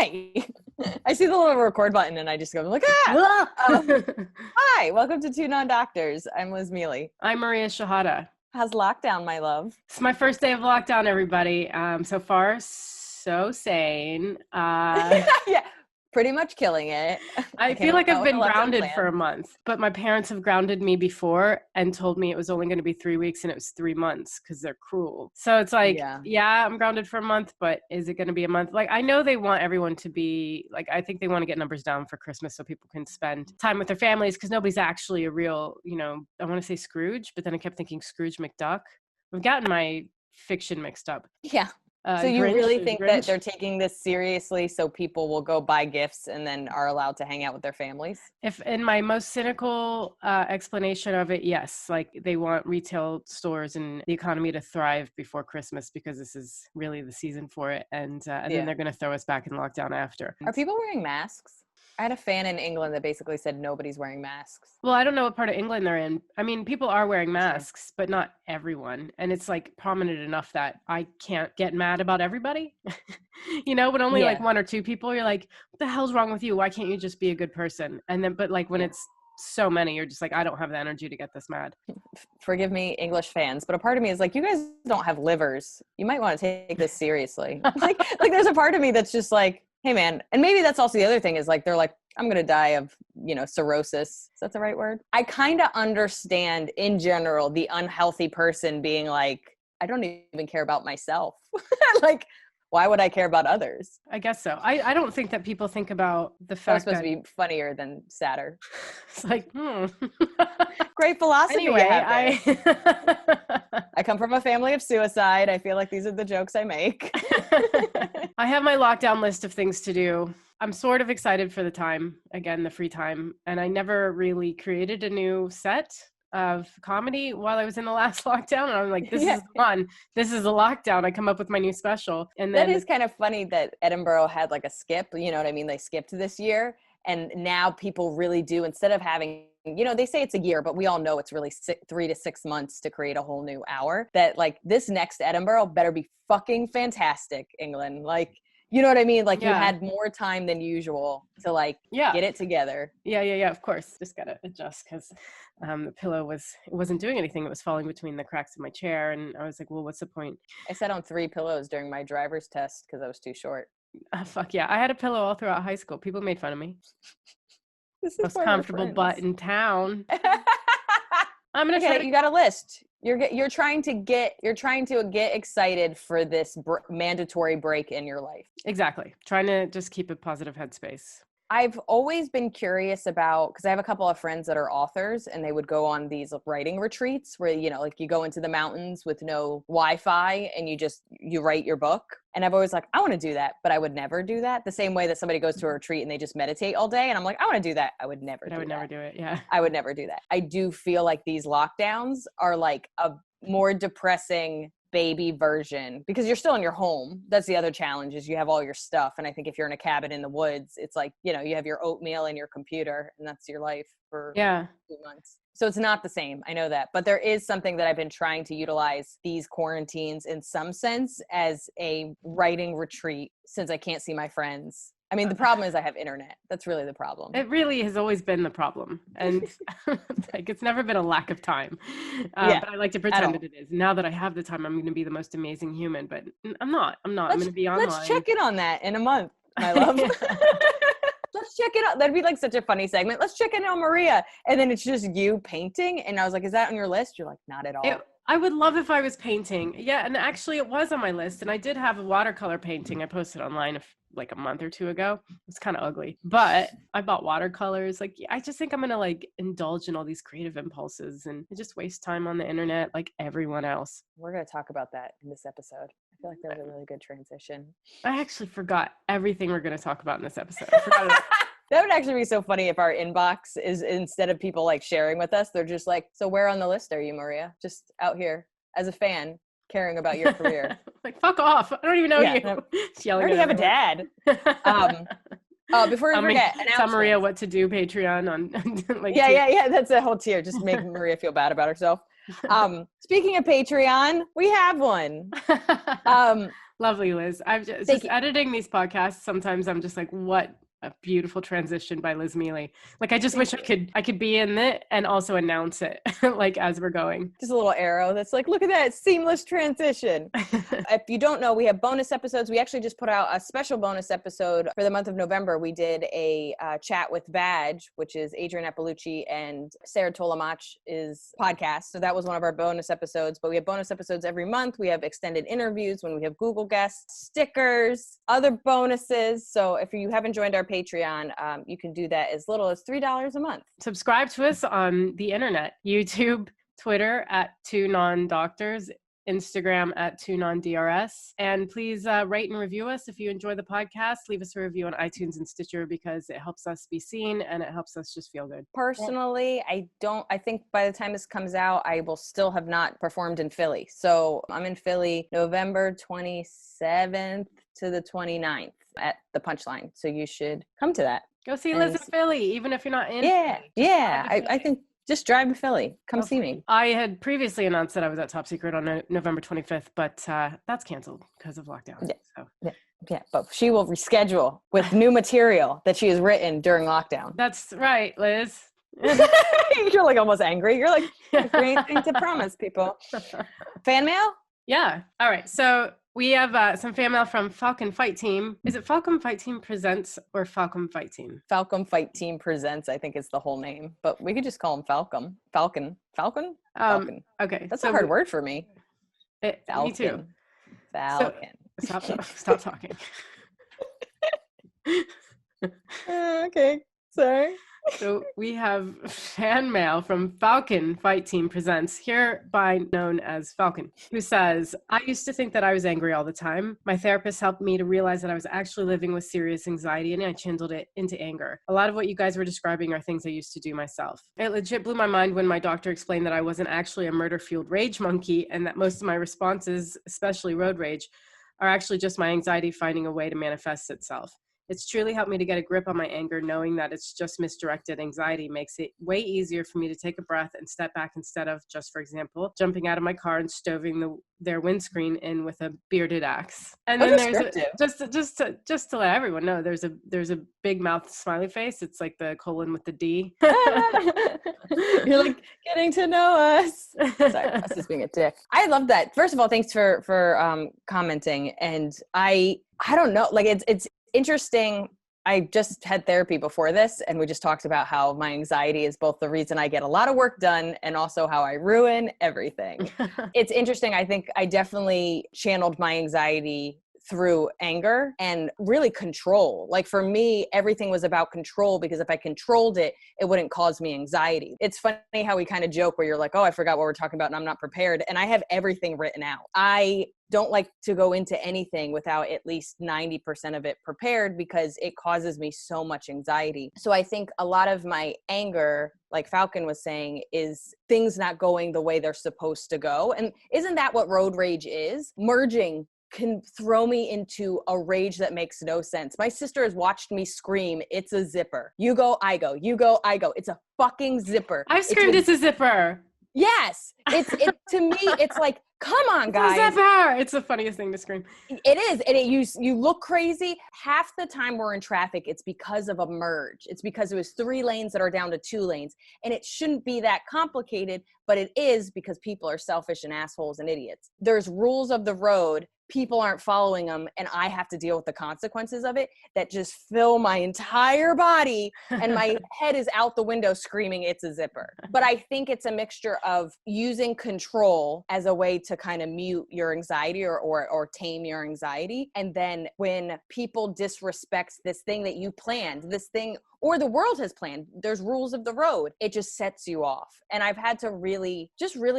Hi. I see the little record button and I just go like, hi, welcome to Two Non-Doctors. I'm Liz Mealy. I'm Maria Shahada. How's lockdown, my love? It's my first day of lockdown, everybody. So far, so sane. Yeah, pretty much killing it. I feel like I've been grounded for a month, but my parents have grounded me before and told me it was only going to be 3 weeks and it was 3 months because they're cruel. So it's like, yeah, I'm grounded for a month, but is it going to be a month? Like, I know they want everyone to be, like, I think they want to get numbers down for Christmas so people can spend time with their families because nobody's actually a real, I want to say Scrooge, but then I kept thinking Scrooge McDuck. I've gotten my fiction mixed up. Yeah. So you really think that they're taking this seriously so people will go buy gifts and then are allowed to hang out with their families? If in my most cynical explanation of it, yes, like they want retail stores and the economy to thrive before Christmas because this is really the season for it. And then they're going to throw us back in lockdown after. Are people wearing masks? I had a fan in England that basically said nobody's wearing masks. Well, I don't know what part of England they're in. I mean, people are wearing masks, but not everyone. And it's like prominent enough that I can't get mad about everybody, when only like one or two people, you're like, what the hell's wrong with you? Why can't you just be a good person? And then, but like when it's so many, you're just like, I don't have the energy to get this mad. Forgive me, English fans, but a part of me is like, you guys don't have livers. You might want to take this seriously. like there's a part of me that's just like, hey man, and maybe that's also the other thing is like, they're like, I'm going to die of, cirrhosis. Is that the right word? I kind of understand in general, the unhealthy person being like, I don't even care about myself. Like, why would I care about others? I guess so. I don't think that people think about the fact that it's supposed to be funnier than sadder. It's like, Great philosophy. Anyway, I come from a family of suicide. I feel like these are the jokes I make. I have my lockdown list of things to do. I'm sort of excited for the free time. And I never really created a new set of comedy while I was in the last lockdown. And I'm like, this is fun. This is a lockdown. I come up with my new special. And then, that is kind of funny that Edinburgh had like a skip, you know what I mean? They skipped this year. And now people really do, instead of having, they say it's a year, but we all know it's really 3 to 6 months to create a whole new hour, that like this next Edinburgh better be fucking fantastic, England. Like, you know what I mean? Like you had more time than usual to like get it together. Yeah. Of course. Just got to adjust because the pillow wasn't doing anything. It was falling between the cracks of my chair. And I was like, well, what's the point? I sat on 3 pillows during my driver's test because I was too short. Fuck yeah. I had a pillow all throughout high school. People made fun of me. This is most comfortable butt in town. I'm gonna try. You got a list. You're trying to get excited for this mandatory break in your life. Exactly. Trying to just keep a positive headspace. I've always been curious about, because I have a couple of friends that are authors and they would go on these writing retreats where, like you go into the mountains with no Wi-Fi and you write your book. And I've always like, I want to do that, but I would never do that. The same way that somebody goes to a retreat and they just meditate all day. And I'm like, I want to do that. I would never do that. I would never do it. Yeah. I would never do that. I do feel like these lockdowns are like a more depressing baby version because you're still in your home. That's the other challenge is you have all your stuff. And I think if you're in a cabin in the woods, it's like, you have your oatmeal and your computer and that's your life for 2 months. So it's not the same. I know that, but there is something that I've been trying to utilize these quarantines in some sense as a writing retreat since I can't see my friends. I mean, the problem is I have internet. That's really the problem. It really has always been the problem. And like, it's never been a lack of time. But I like to pretend that it is. Now that I have the time, I'm going to be the most amazing human, but I'm not. I'm going to be online. Let's check in on that in a month, my love. Let's check it out. That'd be like such a funny segment. Let's check in on Maria. And then it's just you painting. And I was like, is that on your list? You're like, not at all. I would love if I was painting. Yeah. And actually it was on my list. And I did have a watercolor painting. I posted online like a month or 2 ago. It's kind of ugly, but I bought watercolors. Like, I just think I'm going to like indulge in all these creative impulses and just waste time on the internet like everyone else. We're going to talk about that in this episode. I feel like that was a really good transition. I actually forgot everything we're going to talk about in this episode. I forgot That would actually be so funny if our inbox is, instead of people like sharing with us, they're just like, so where on the list are you, Maria? Just out here as a fan caring about your career. Like, fuck off. I don't even know you. I already have a dad. Before we forget, tell Maria what to do, Patreon on like yeah. That's a whole tier. Just make Maria feel bad about herself. Speaking of Patreon, we have one. Lovely, Liz. I'm just editing these podcasts. Sometimes I'm just like, what a beautiful transition by Liz Mealy. Like, I just wish I could be in it and also announce it like as we're going. Just a little arrow that's like, look at that seamless transition. If you don't know, we have bonus episodes. We actually just put out a special bonus episode for the month of November. We did a chat with Badge, which is Adrian Appalucci and Sarah Tolamach's podcast. So that was one of our bonus episodes, but we have bonus episodes every month. We have extended interviews when we have Google guests, stickers, other bonuses. So if you haven't joined our Patreon, you can do that as little as $3 a month. Subscribe to us on the internet, YouTube, Twitter at 2non-doctors, Instagram at 2non-DRS. And please rate and review us if you enjoy the podcast. Leave us a review on iTunes and Stitcher because it helps us be seen and it helps us just feel good. Personally, I think by the time this comes out, I will still have not performed in Philly. So I'm in Philly November 27th to the 29th at the Punchline. So you should come to that. Go see Liz in Philly, even if you're not in Philly. Yeah. I think just drive to Philly. Come see me. I had previously announced that I was at Top Secret on November 25th, but that's canceled because of lockdown. Yeah. So. Yeah, but she will reschedule with new material that she has written during lockdown. That's right, Liz. You're like almost angry. You're like, great thing to promise people. Fan mail? Yeah. All right. So we have some fan mail from Falcon Fight Team. Is it Falcon Fight Team Presents or Falcon Fight Team? Falcon Fight Team Presents, I think is the whole name, but we could just call him Falcon. Falcon. Okay. That's a hard word for me. Falcon. Me too. Falcon. So, stop talking. Okay. Sorry. So we have fan mail from Falcon Fight Team Presents, hereby known as Falcon, who says, I used to think that I was angry all the time. My therapist helped me to realize that I was actually living with serious anxiety, and I channeled it into anger. A lot of what you guys were describing are things I used to do myself. It legit blew my mind when my doctor explained that I wasn't actually a murder-fueled rage monkey, and that most of my responses, especially road rage, are actually just my anxiety finding a way to manifest itself. It's truly helped me to get a grip on my anger, knowing that it's just misdirected anxiety makes it way easier for me to take a breath and step back instead of, just for example, jumping out of my car and stoving their windscreen in with a bearded axe. And then there's just to let everyone know, there's a big mouth smiley face. It's like the colon with the D. You're like, getting to know us. Sorry, I was just being a dick. I love that. First of all, thanks for commenting. And I don't know, like it's interesting. I just had therapy before this, and we just talked about how my anxiety is both the reason I get a lot of work done and also how I ruin everything. It's interesting. I think I definitely channeled my anxiety through anger and really control. Like for me, everything was about control, because if I controlled it, it wouldn't cause me anxiety. It's funny how we kind of joke where you're like, oh, I forgot what we're talking about and I'm not prepared. And I have everything written out. I don't like to go into anything without at least 90% of it prepared, because it causes me so much anxiety. So I think a lot of my anger, like Falcon was saying, is things not going the way they're supposed to go. And isn't that what road rage is? Merging can throw me into a rage that makes no sense. My sister has watched me scream, it's a zipper. You go, I go. You go, I go. It's a fucking zipper. I've screamed, it's a zipper. Yes. It to me, it's like, come on, guys. It's a zipper. It's the funniest thing to scream. It is. And you look crazy. Half the time we're in traffic, it's because of a merge. It's because it was 3 lanes that are down to 2 lanes. And it shouldn't be that complicated, but it is, because people are selfish and assholes and idiots. There's rules of the road. People aren't following them, and I have to deal with the consequences of it that just fill my entire body, and my head is out the window screaming, it's a zipper. But I think it's a mixture of using control as a way to kind of mute your anxiety or tame your anxiety. And then when people disrespect this thing that you planned, this thing or the world has planned, there's rules of the road, it just sets you off. And I've had to really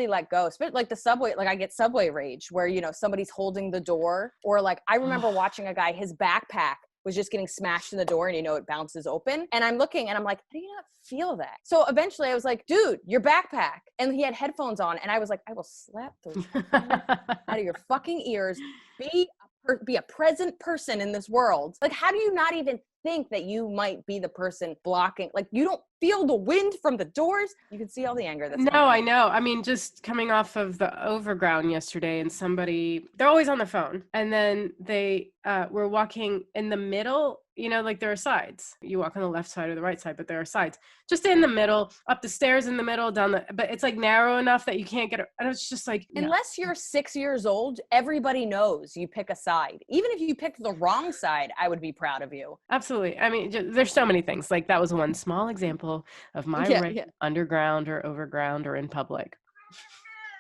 let go. Like the subway, like I get subway rage where, somebody's holding the door, or like I remember watching a guy, his backpack was just getting smashed in the door, and it bounces open. And I'm looking and I'm like, how do you not feel that? So eventually I was like, dude, your backpack. And he had headphones on, and I was like, I will slap those out of your fucking ears. Be a present person in this world. Like, how do you not even think that you might be the person blocking, like you don't feel the wind from the doors. You can see all the anger that's I know. I mean, just coming off of the overground yesterday, and they're always on the phone, and then they were walking in the middle. You know, like there are sides. You walk on the left side or the right side, but there are sides. Just in the middle, up the stairs in the middle, but it's like narrow enough that you can't get it. And it's just like, unless you're 6 years old, everybody knows you pick a side. Even if you picked the wrong side, I would be proud of you. Absolutely. I mean, there's so many things. Like that was one small example of my underground or overground or in public.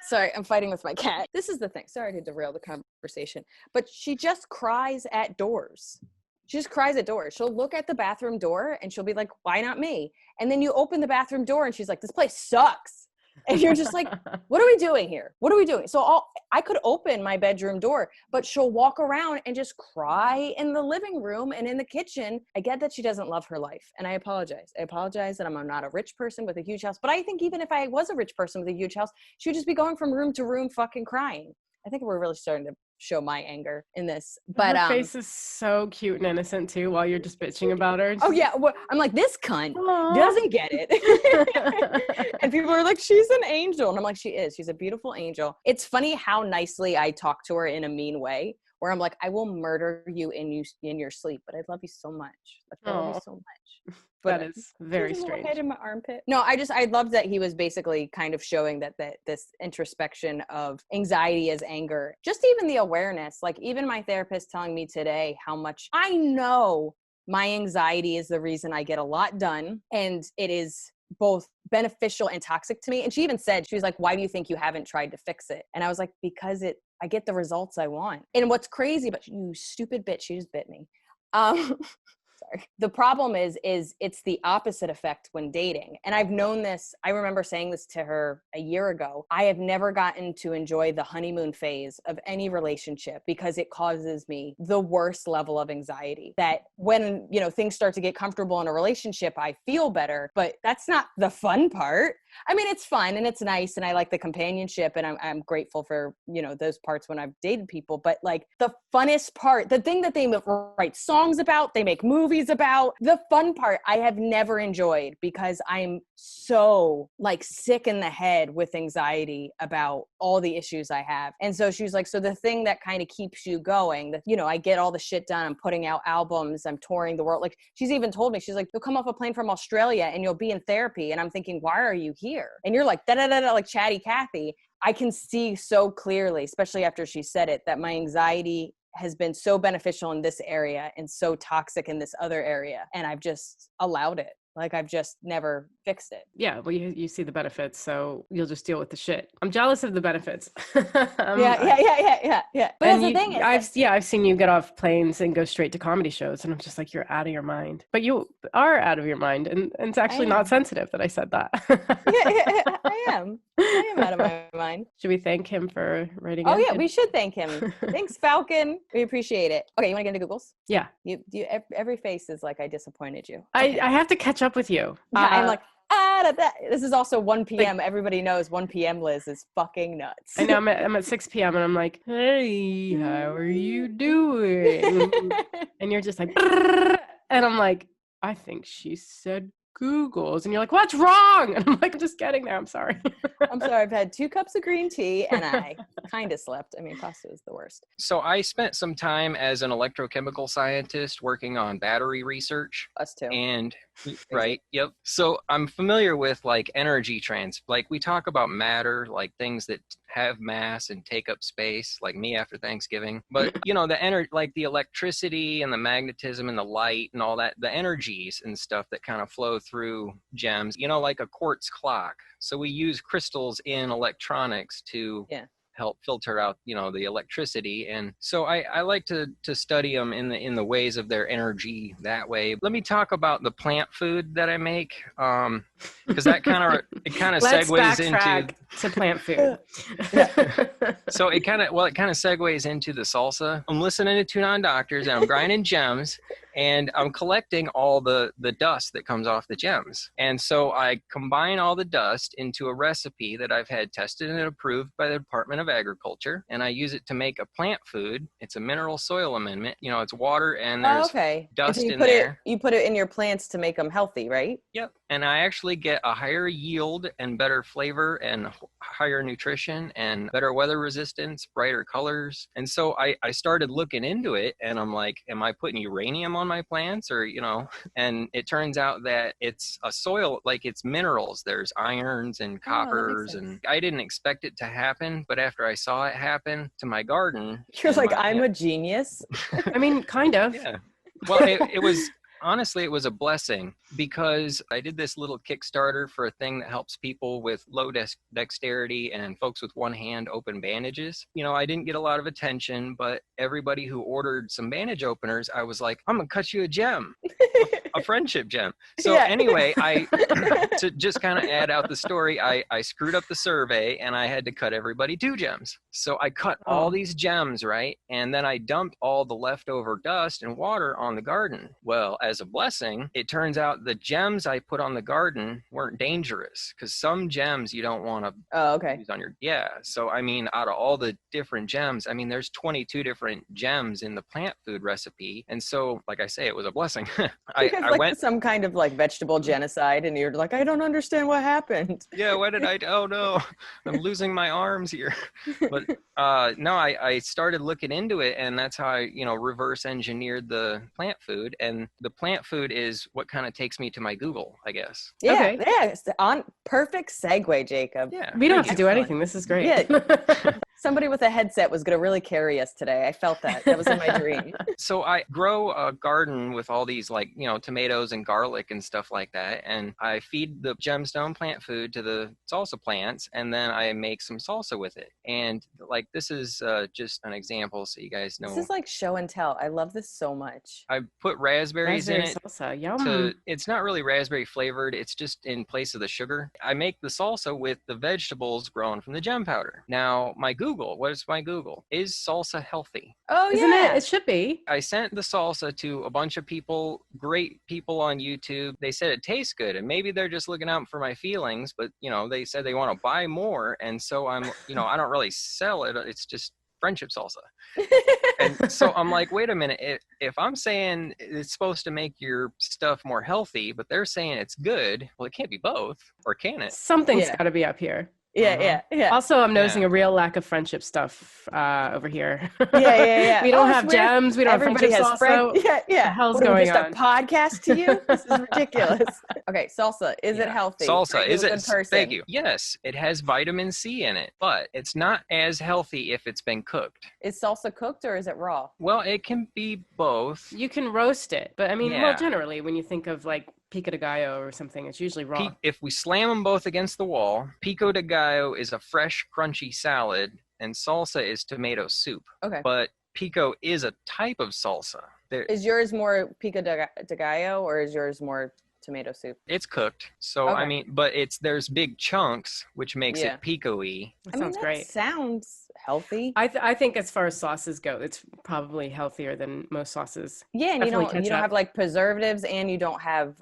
Sorry, I'm fighting with my cat. This is the thing. Sorry to derail the conversation, but she just cries at doors. She just cries at doors. She'll look at the bathroom door and she'll be like, why not me? And then you open the bathroom door and she's like, this place sucks. And you're just like, what are we doing here? What are we doing? So I could open my bedroom door, but she'll walk around and just cry in the living room and in the kitchen. I get that she doesn't love her life. And I apologize. I apologize that I'm not a rich person with a huge house. But I think even if I was a rich person with a huge house, she would just be going from room to room fucking crying. I think we're really starting to show my anger in this. But her face is so cute and innocent too while you're just bitching about her. Oh yeah, well, I'm like, this cunt doesn't get it. And people are like, she's an angel. And I'm like, she is. She's a beautiful angel. It's funny how nicely I talk to her in a mean way, where I'm like, I will murder you in your sleep, but I love you so much. Like, I love you so much. But that is very strange. Head in my armpit. No, I loved that he was basically kind of showing that this introspection of anxiety as anger, just even the awareness, like even my therapist telling me today how much I know my anxiety is the reason I get a lot done. And it is both beneficial and toxic to me. And she even said, she was like, why do you think you haven't tried to fix it? And I was like, because I get the results I want. And what's crazy, but you stupid bitch, she just bit me. Sorry. The problem is it's the opposite effect when dating. And I've known this. I remember saying this to her a year ago. I have never gotten to enjoy the honeymoon phase of any relationship because it causes me the worst level of anxiety. That when, things start to get comfortable in a relationship, I feel better, but that's not the fun part. I mean, it's fun and it's nice and I like the companionship and I'm grateful for, those parts when I've dated people. But like the funnest part, the thing that they write songs about, they make movies about, the fun part I have never enjoyed because I'm so like sick in the head with anxiety about all the issues I have. And so she was like, so the thing that kind of keeps you going, that, I get all the shit done. I'm putting out albums. I'm touring the world. Like she's even told me, she's like, you'll come off a plane from Australia and you'll be in therapy. And I'm thinking, why are you here? And you're like, da-da-da-da, like chatty Cathy. I can see so clearly, especially after she said it, that my anxiety has been so beneficial in this area and so toxic in this other area. And I've just allowed it. Like I've just never fixed it. Yeah, well, you see the benefits, so you'll just deal with the shit. I'm jealous of the benefits. Yeah. But the thing is, I've seen you get off planes and go straight to comedy shows, and I'm just like, you're out of your mind. But you are out of your mind, and it's actually not sensitive that I said that. I am out of my mind. Should we thank him for writing? Oh yeah, we should thank him. Thanks, Falcon. We appreciate it. Okay, you want to get into Googles? Yeah. You every face is like I disappointed you. Okay. I have to catch up with you. Yeah, I'm like, this is also 1 p.m. Everybody knows 1 p.m. Liz is fucking nuts. I know I'm at 6 p.m. and I'm like, hey, how are you doing? And you're just like, and I'm like, I think she said Googles. And you're like, what's wrong? And I'm like, I'm just getting there. I'm sorry. I'm sorry. I've had 2 cups of green tea and I kind of slept. I mean, pasta is the worst. So I spent some time as an electrochemical scientist working on battery research. Us too. And right. Yep. So I'm familiar with like energy like we talk about matter, like things that have mass and take up space, like me after Thanksgiving. But the energy, like the electricity and the magnetism and the light and all that, the energies and stuff that kind of flow through gems, like a quartz clock. So we use crystals in electronics to help filter out, the electricity. And so I like to study them in the ways of their energy that way. Let me talk about the plant food that I make, because that kind of segues into to plant food. So it kind of segues into the salsa. I'm listening to 2 Non-Doctors and I'm grinding gems. And I'm collecting all the dust that comes off the gems. And so I combine all the dust into a recipe that I've had tested and approved by the Department of Agriculture. And I use it to make a plant food. It's a mineral soil amendment. You know, it's water and there's dust so in there. You put it in your plants to make them healthy, right? Yep. And I actually get a higher yield and better flavor and higher nutrition and better weather resistance, brighter colors. And so I started looking into it and I'm like, am I putting uranium on my plants or, you know, and it turns out that it's a soil, like it's minerals. There's irons and coppers and I didn't expect it to happen. But after I saw it happen to my garden. You're like, I'm a genius. I mean, kind of. Yeah. Well, it was. Honestly, it was a blessing because I did this little Kickstarter for a thing that helps people with low dexterity and folks with one hand open bandages. You know, I didn't get a lot of attention, but everybody who ordered some bandage openers, I was like, I'm going to cut you a gem, a friendship gem. So anyway, to just kind of add out the story, I screwed up the survey and I had to cut everybody 2 gems. So I cut all these gems, right? And then I dumped all the leftover dust and water on the garden. Well, as a blessing, it turns out the gems I put on the garden weren't dangerous because some gems you don't want to use on your, So, I mean, out of all the different gems, I mean, there's 22 different gems in the plant food recipe. And so, like I say, it was a blessing. I went some kind of like vegetable genocide and you're like, I don't understand what happened. Yeah, what did oh no, I'm losing my arms here. But no, I started looking into it and that's how I, reverse engineered the plant food. And the plant food is what kind of takes me to my Google, I guess. Yeah, okay. Yeah, perfect segue, Jacob. Yeah, we don't have to do anything. This is great. Yeah. Somebody with a headset was going to really carry us today. I felt that. That was in my dream. So I grow a garden with all these tomatoes and garlic and stuff like that. And I feed the gemstone plant food to the salsa plants and then I make some salsa with it. And this is just an example so you guys know. This is like show and tell. I love this so much. I put raspberries in it. Salsa. Yum. It's not really raspberry flavored. It's just in place of the sugar. I make the salsa with the vegetables grown from the gem powder. Now, what is my Google? Is salsa healthy? Oh, Isn't it? It should be. I sent the salsa to a bunch of people, great people on YouTube. They said it tastes good, and maybe they're just looking out for my feelings, but, they said they want to buy more, and so I'm, I don't really sell it. It's just friendship salsa. And so I'm like, wait a minute, if I'm saying it's supposed to make your stuff more healthy, but they're saying it's good, well, it can't be both, or can it? Something's got to be up here. Yeah. Also, I'm noticing a real lack of friendship stuff over here. Yeah. We don't have gems. We don't have friendship salsa. Yeah. What the hell's going on? Just a podcast to you? This is ridiculous. Okay, salsa. Is it healthy? Salsa, is it? Thank you. Yes, it has vitamin C in it, but it's not as healthy if it's been cooked. Is salsa cooked or is it raw? Well, it can be both. You can roast it, but I mean, well, generally, when you think of pico de gallo or something, it's usually raw. If we slam them both against the wall, pico de gallo is a fresh, crunchy salad, and salsa is tomato soup. Okay. But pico is a type of salsa. Is yours more pico de gallo or is yours more tomato soup? It's cooked. So, I mean, but there's big chunks, which makes it pico-y. That sounds great. Sounds healthy. I think as far as sauces go, it's probably healthier than most sauces. Yeah, and you don't have preservatives and you don't have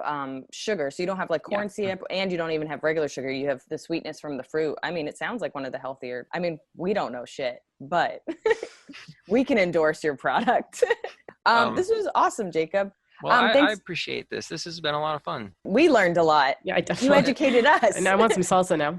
sugar. So you don't have corn syrup and you don't even have regular sugar. You have the sweetness from the fruit. I mean, it sounds like one of the healthier. I mean, we don't know shit, but we can endorse your product. This was awesome, Jacob. Well, I appreciate this. This has been a lot of fun. We learned a lot. Yeah, I definitely. You educated us. And I want some salsa now.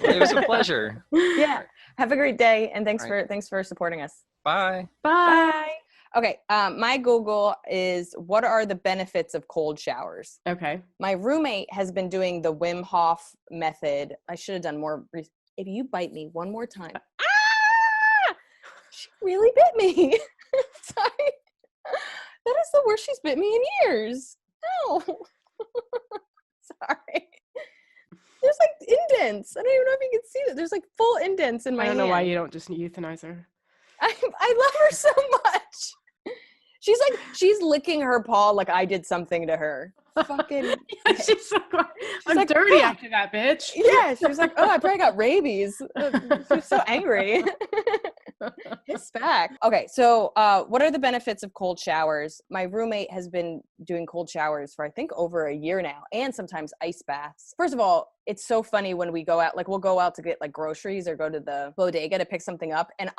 Well, it was a pleasure. Yeah. Have a great day, and thanks for supporting us. Bye. Bye. Okay. My Google is, what are the benefits of cold showers? Okay. My roommate has been doing the Wim Hof method. I should have done more. If you bite me one more time. She really bit me. Sorry. That is the worst she's bit me in years. No. Sorry. There's indents. I don't even know if you can see that. There's full indents in my hand. I don't know why you don't just euthanize her. I love her so much. she's licking her paw like I did something to her. Fucking she's like, I'm dirty after that, bitch. Yeah, she was like, oh, I probably got rabies. She's so angry. It's back. Okay, so what are the benefits of cold showers? My roommate has been doing cold showers for I think over a year now, and sometimes ice baths. First of all, it's so funny when we go out, like we'll go out to get like groceries or go to the bodega to pick something up, and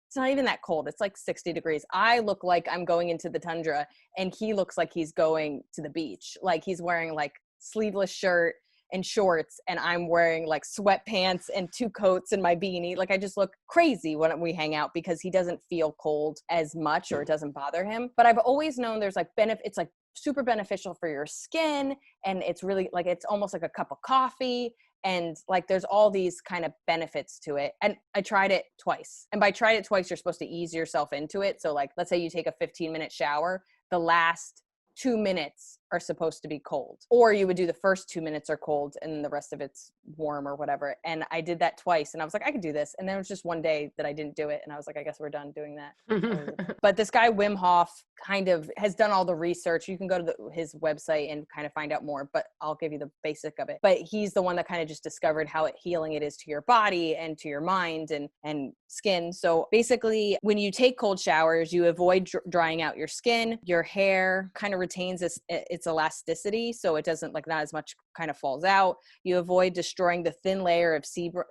it's not even that cold. It's like 60 degrees. I look like I'm going into the tundra, and he looks like he's going to the beach. Like he's wearing like sleeveless shirt and shorts, and I'm wearing like sweatpants and 2 coats and my beanie. Like I just look crazy when we hang out because he doesn't feel cold as much, or it doesn't bother him. But I've always known there's like it's like super beneficial for your skin, and it's really like it's almost like a cup of coffee. And like, there's all these kind of benefits to it. And I tried it twice. And by tried it twice, you're supposed to ease yourself into it. So like, let's say you take a 15-minute shower, the last 2 minutes are supposed to be cold, or you would do the first 2 minutes are cold and the rest of it's warm or whatever. And I did that twice, and I was like, I could do this. And then it was just one day that I didn't do it, and I was like, I guess we're done doing that. But this guy Wim Hof kind of has done all the research. You can go to his website and kind of find out more, but I'll give you the basic of it. But he's the one that kind of just discovered how healing it is to your body and to your mind and skin. So basically, when you take cold showers, you avoid drying out your skin. Your hair kind of retains its elasticity, so it doesn't like not as much kind of falls out. You avoid destroying the thin layer of sebum,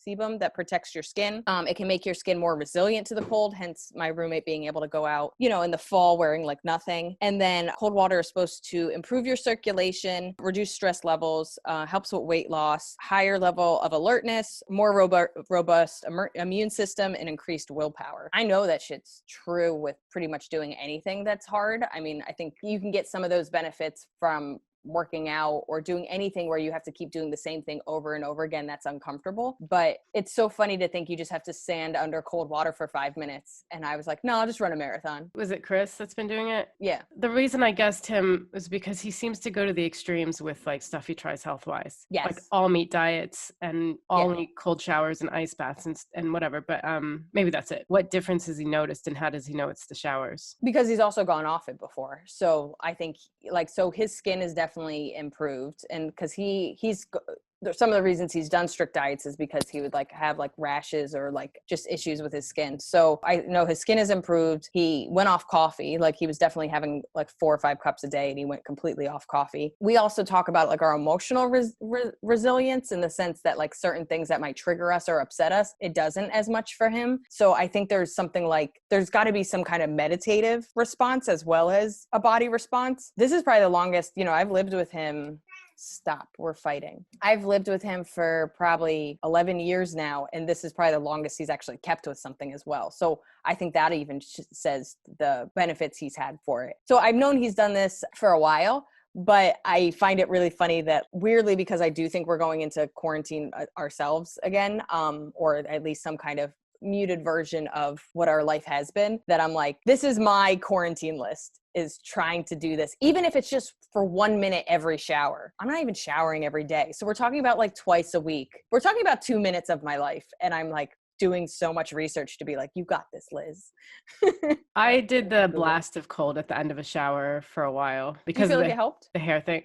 sebum that protects your skin. It can make your skin more resilient to the cold, hence my roommate being able to go out, in the fall wearing like nothing. And then cold water is supposed to improve your circulation, reduce stress levels, helps with weight loss, higher level of alertness, more robust immune system, and increased willpower. I know that shit's true with pretty much doing anything that's hard. I mean, I think you can get some of those benefits from working out or doing anything where you have to keep doing the same thing over and over again. That's uncomfortable. But it's so funny to think you just have to stand under cold water for 5 minutes. And I was like, no, I'll just run a marathon. Was it Chris that's been doing it? Yeah. The reason I guessed him was because he seems to go to the extremes with like stuff he tries health-wise. Yes. Like all meat diets and only cold showers and ice baths and whatever. But maybe that's it. What difference has he noticed, and how does he know it's the showers? Because he's also gone off it before. So I think so his skin is definitely improved, and because he's some of the reasons he's done strict diets is because he would like have like rashes or like just issues with his skin. So I know his skin has improved. He went off coffee. Like he was definitely having like 4 or 5 cups a day, and he went completely off coffee. We also talk about like our emotional resilience, in the sense that like certain things that might trigger us or upset us, it doesn't as much for him. So I think there's something like, there's got to be some kind of meditative response as well as a body response. This is probably the longest, I've lived with him. Stop, we're fighting. I've lived with him for probably 11 years now, and this is probably the longest he's actually kept with something as well. So I think that even says the benefits he's had for it. So I've known he's done this for a while, but I find it really funny that, weirdly, because I do think we're going into quarantine ourselves again, or at least some kind of muted version of what our life has been, that I'm like, this is my quarantine list, is trying to do this, even if it's just for 1 minute every shower. I'm not even showering every day. So we're talking about like twice a week. We're talking about 2 minutes of my life. And I'm like doing so much research to be like, you got this, Liz. I did the blast of cold at the end of a shower for a while because you feel like it helped? The hair thing.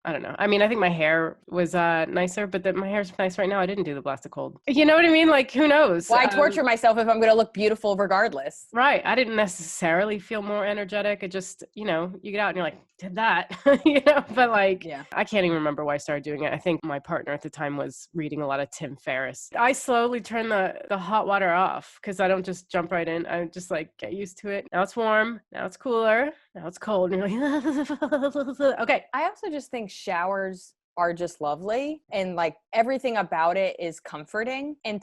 I don't know. I mean, I think my hair was nicer, but my hair's nice right now. I didn't do the blast of cold. You know what I mean? Like, who knows? Well, I torture myself if I'm going to look beautiful regardless. Right. I didn't necessarily feel more energetic. It just, you get out and you're like, did that, but like, yeah. I can't even remember why I started doing it. I think my partner at the time was reading a lot of Tim Ferriss. I slowly turned the hot water off because I don't just jump right in. I just like get used to it. Now it's warm. Now it's cooler. Now it's cold. And you're like, okay. I also just think showers are just lovely, and like everything about it is comforting, and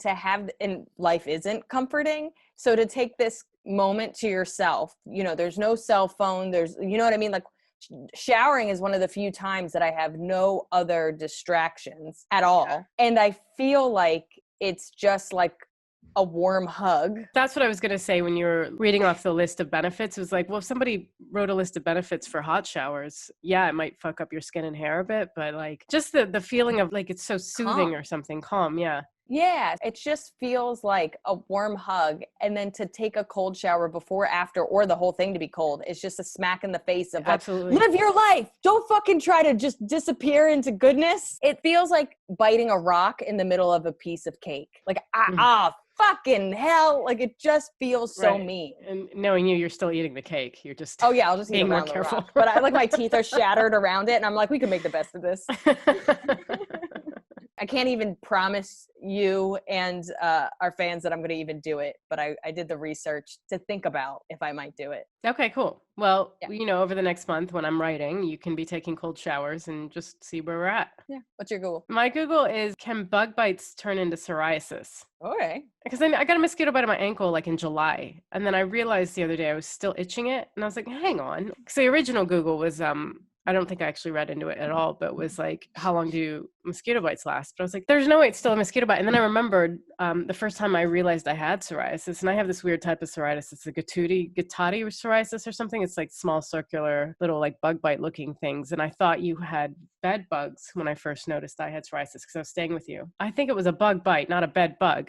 life isn't comforting. So to take this moment to yourself, there's no cell phone, there's, you know what I mean? Like showering is one of the few times that I have no other distractions at all. Yeah. And I feel like it's just like a warm hug. That's what I was going to say when you were reading off the list of benefits. It was like, well, if somebody wrote a list of benefits for hot showers, yeah, it might fuck up your skin and hair a bit, but like just the feeling of like, it's so soothing, calm. Or something, calm. Yeah. Yeah, it just feels like a warm hug. And then to take a cold shower before, after, or the whole thing to be cold, it's just a smack in the face of like, absolutely, live your life. Don't fucking try to just disappear into goodness. It feels like biting a rock in the middle of a piece of cake. Like, fucking hell. Like, it just feels so mean. And knowing you're still eating the cake. You're just I'll just eat being around more careful. The rock. But I like my teeth are shattered around it, and I'm like, we can make the best of this. I can't even promise you and our fans that I'm going to even do it, but I did the research to think about if I might do it. Okay, cool. Well, over the next month when I'm writing, you can be taking cold showers and just see where we're at. Yeah. What's your Google? My Google is, can bug bites turn into psoriasis? Okay. Because I got a mosquito bite on my ankle like in July. And then I realized the other day I was still itching it. And I was like, hang on. Because the original Google was, I don't think I actually read into it at all, but was like, how long do mosquito bites last? But I was like, there's no way it's still a mosquito bite. And then I remembered the first time I realized I had psoriasis, and I have this weird type of psoriasis. It's a Gatti psoriasis or something. It's like small circular little like bug bite looking things. And I thought you had bed bugs when I first noticed I had psoriasis because I was staying with you. I think it was a bug bite, not a bed bug.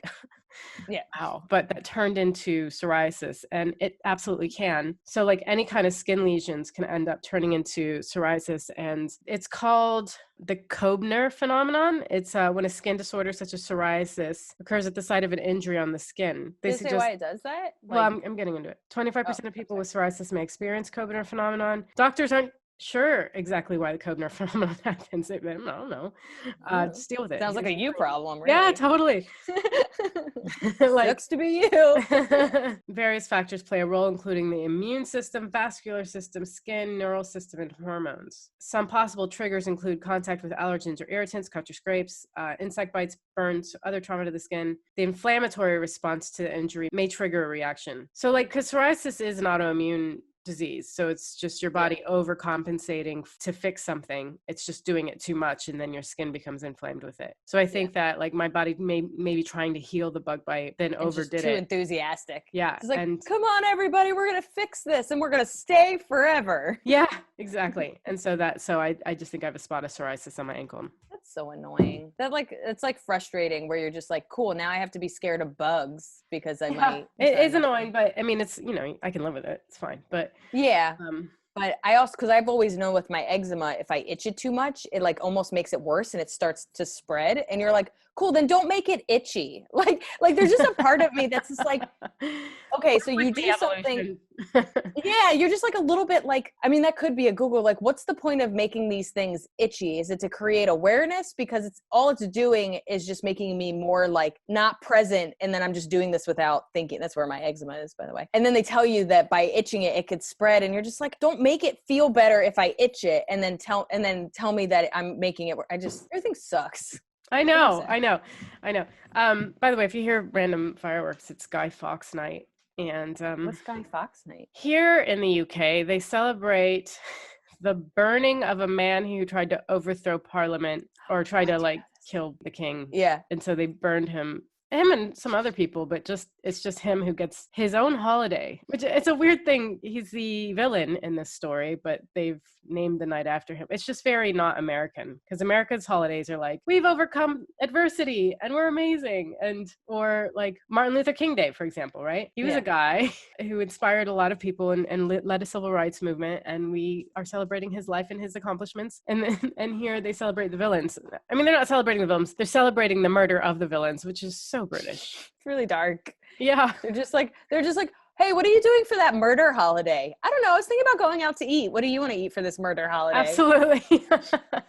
Yeah. Wow. But that turned into psoriasis, and it absolutely can. So like any kind of skin lesions can end up turning into psoriasis, and it's called the Koebner phenomenon. It's when a skin disorder such as psoriasis occurs at the site of an injury on the skin. Does it say why it does that? Well, I'm getting into it. 25% of people with psoriasis may experience Koebner phenomenon. Doctors aren't sure exactly why the Koebner phenomenon happens. I don't know. Just deal with it. Sounds like a you problem, really. Yeah, totally. Sucks to be you. Various factors play a role, including the immune system, vascular system, skin, neural system, and hormones. Some possible triggers include contact with allergens or irritants, cuts or scrapes, insect bites, burns, other trauma to the skin. The inflammatory response to the injury may trigger a reaction. So because psoriasis is an autoimmune disease. So it's just your body overcompensating to fix something. It's just doing it too much, and then your skin becomes inflamed with it. So I think that like my body may be trying to heal the bug bite, then overdid just too enthusiastic. Yeah. It's like, come on, everybody, we're going to fix this and we're going to stay forever. Yeah, exactly. And so I just think I have a spot of psoriasis on my ankle. That's so annoying. It's like frustrating where you're just like, cool, now I have to be scared of bugs because I might. It is annoying, but I mean, it's, I can live with it. It's fine. But yeah. But I also, because I've always known with my eczema, if I itch it too much, it like almost makes it worse and it starts to spread. And you're like, cool, then don't make it itchy. Like there's just a part of me that's just like, okay, so you do something. Yeah, you're just like a little bit like, I mean, that could be a Google, like, what's the point of making these things itchy? Is it to create awareness? Because it's doing is just making me more like not present. And then I'm just doing this without thinking. That's where my eczema is, by the way. And then they tell you that by itching it, it could spread. And you're just like, don't make it feel better if I itch it. And then tell me that I'm making it. Everything sucks. I know. By the way, if you hear random fireworks, it's Guy Fawkes night. And what's Guy Fawkes night? Here in the UK, they celebrate the burning of a man who tried to overthrow Parliament or tried to kill the king. Yeah. And so they burned him and some other people, but it's just him who gets his own holiday, which it's a weird thing. He's the villain in this story, but they've named the night after him. It's just very not American, because America's holidays are like, we've overcome adversity and we're amazing. Or like Martin Luther King Day, for example, right? He was a guy who inspired a lot of people and led a civil rights movement. And we are celebrating his life and his accomplishments. And here they celebrate the villains. I mean, they're not celebrating the villains. They're celebrating the murder of the villains, which is so British. It's really dark. Yeah. They're just like, hey, what are you doing for that murder holiday? I don't know. I was thinking about going out to eat. What do you want to eat for this murder holiday? Absolutely.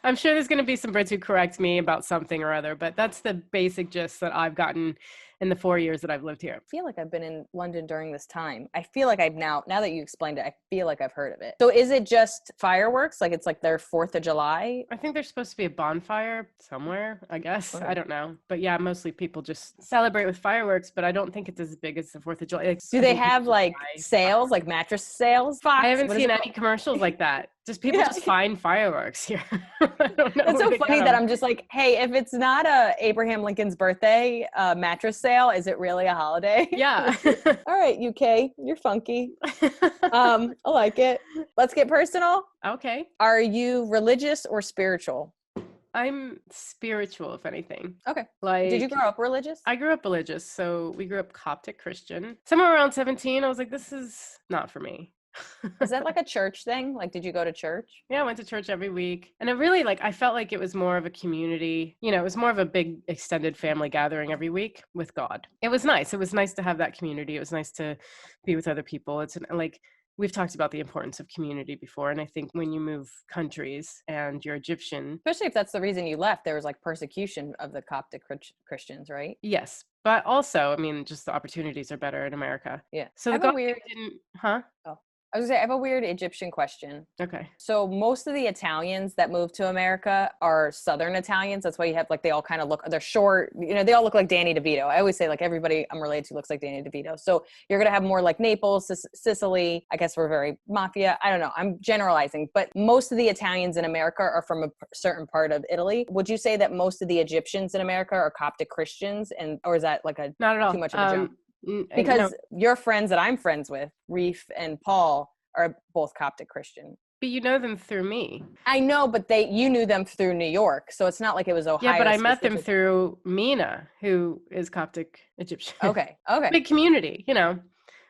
I'm sure there's going to be some Brits who correct me about something or other, but that's the basic gist that I've gotten in the 4 years that I've lived here. I feel like I've been in London during this time. I feel like I've now that you explained it, I feel like I've heard of it. So is it just fireworks? Like it's like their 4th of July? I think there's supposed to be a bonfire somewhere, I guess. Okay. I don't know. But yeah, mostly people just celebrate with fireworks, but I don't think it's as big as the 4th of July. Like, do they have like sales, like mattress sales? I haven't seen any commercials like that. Just people just find fireworks here. I don't know. It's so funny that I'm just like, hey, if it's not Abraham Lincoln's birthday mattress sale, is it really a holiday? Yeah. All right, UK, you're funky. I like it. Let's get personal. Okay. Are you religious or spiritual? I'm spiritual, if anything. Okay. Like, did you grow up religious? I grew up religious. So we grew up Coptic Christian. Somewhere around 17, I was like, this is not for me. Is that like a church thing? Like, did you go to church? Yeah, I went to church every week. And it really, like, I felt like it was more of a community, you know, it was more of a big extended family gathering every week with God. It was nice. It was nice to have that community. It was nice to be with other people. It's like, we've talked about the importance of community before. And I think when you move countries and you're Egyptian. Especially if that's the reason you left, there was like persecution of the Coptic Christians, right? Yes. But also, I mean, just the opportunities are better in America. Yeah. So the God didn't, huh? Oh. I was gonna say, I have a weird Egyptian question. Okay. So most of the Italians that moved to America are Southern Italians. That's why you have like, they all kind of look, they're short, you know, they all look like Danny DeVito. I always say like everybody I'm related to looks like Danny DeVito. So you're going to have more like Naples, Sicily. I guess we're very mafia. I don't know. I'm generalizing, but most of the Italians in America are from a certain part of Italy. Would you say that most of the Egyptians in America are Coptic Christians? Or is that like not at all too much of a jump? Because your friends that I'm friends with, Reef and Paul, are both Coptic Christian. But you know them through me. I know, but you knew them through New York, so it's not like it was Ohio. Yeah, but I met them through Mina, who is Coptic Egyptian. Okay. Big community, you know.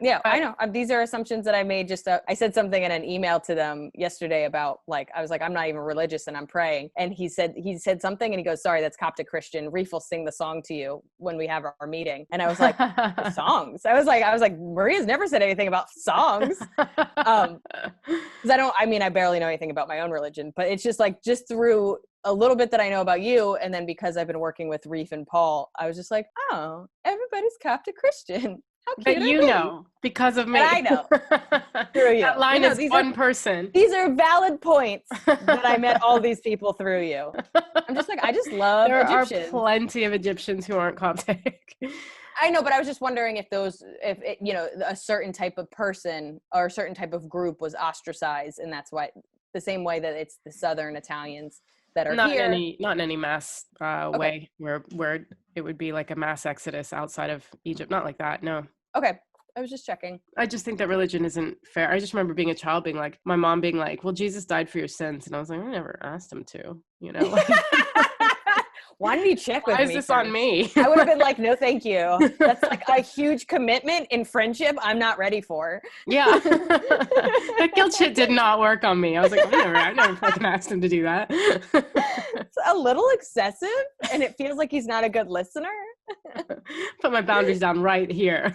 Yeah, I know. These are assumptions that I made. I said something in an email to them yesterday about like, I was like, I'm not even religious and I'm praying. And he said something and he goes, sorry, that's Coptic Christian. Reef will sing the song to you when we have our meeting. And I was like, songs. I was like, Maria's never said anything about songs. Because I barely know anything about my own religion, but it's just like, just through a little bit that I know about you. And then because I've been working with Reef and Paul, I was just like, oh, everybody's Coptic Christian. But you know, because of me. But I know. Through you. That line is one person. These are valid points that I met all these people through you. I'm just like, I just love Egyptians. There are plenty of Egyptians who aren't Coptic. I know, but I was just wondering if a certain type of person or a certain type of group was ostracized, and that's why, the same way that it's the Southern Italians that are not here. Not in any mass way where it would be like a mass exodus outside of Egypt. Not like that, no. Okay. I was just checking. I just think that religion isn't fair. I just remember being a child being like, my mom being like, well, Jesus died for your sins. And I was like, I never asked him to, you know? Why did you check with me? Why is this on me? I would have been like, no, thank you. That's like a huge commitment in friendship I'm not ready for. Yeah. That guilt shit did not work on me. I was like, I never fucking asked him to do that. It's a little excessive and it feels like he's not a good listener. Put my boundaries down right here.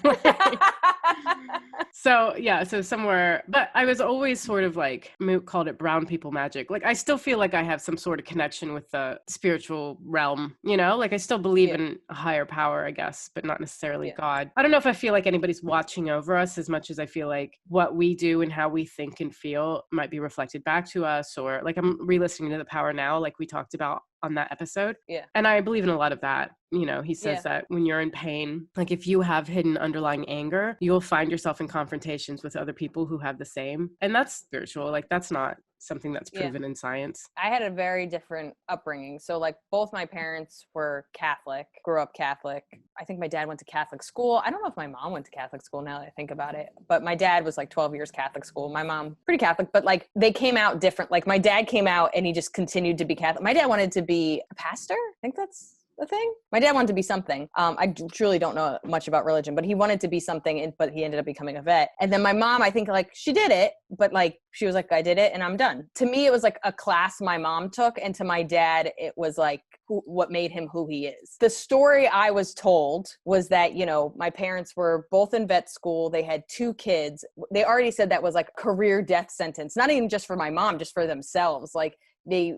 So somewhere, but I was always sort of like, Moot called it brown people magic. Like, I still feel like I have some sort of connection with the spiritual realm, you know, like I still believe in a higher power, I guess, but not necessarily God. I don't know if I feel like anybody's watching over us as much as I feel like what we do and how we think and feel might be reflected back to us, or like I'm re-listening to The Power Now, like we talked about on that episode. Yeah. And I believe in a lot of that. You know, he says that when you're in pain, like if you have hidden underlying anger, you'll find yourself in confrontations with other people who have the same. And that's spiritual. Like that's not something that's proven in science. I had a very different upbringing. So like both my parents were Catholic, grew up Catholic. I think my dad went to Catholic school. I don't know if my mom went to Catholic school now that I think about it, but my dad was like 12 years Catholic school. My mom, pretty Catholic, but like they came out different. Like my dad came out and he just continued to be Catholic. My dad wanted to be a pastor. I think that's the thing. My dad wanted to be something. I truly don't know much about religion, but he wanted to be something, but he ended up becoming a vet. And then my mom, I think like she did it, but like she was like, I did it and I'm done. To me, it was like a class my mom took. And to my dad, it was like what made him who he is. The story I was told was that, you know, my parents were both in vet school. They had 2 kids. They already said that was like a career death sentence, not even just for my mom, just for themselves. Like they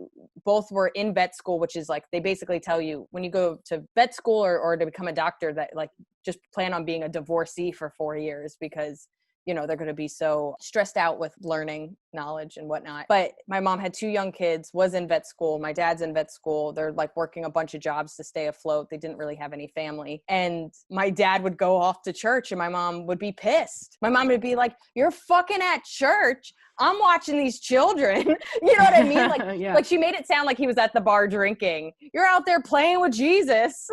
both were in vet school, which is like, they basically tell you when you go to vet school or to become a doctor that like, just plan on being a divorcee for 4 years because, you know, they're going to be so stressed out with learning knowledge and whatnot. But my mom had 2 young kids, was in vet school. My dad's in vet school. They're like working a bunch of jobs to stay afloat. They didn't really have any family. And my dad would go off to church and my mom would be pissed. My mom would be like, you're fucking at church I'm watching these children. You know what I mean? Like, like she made it sound like he was at the bar drinking. You're out there playing with Jesus.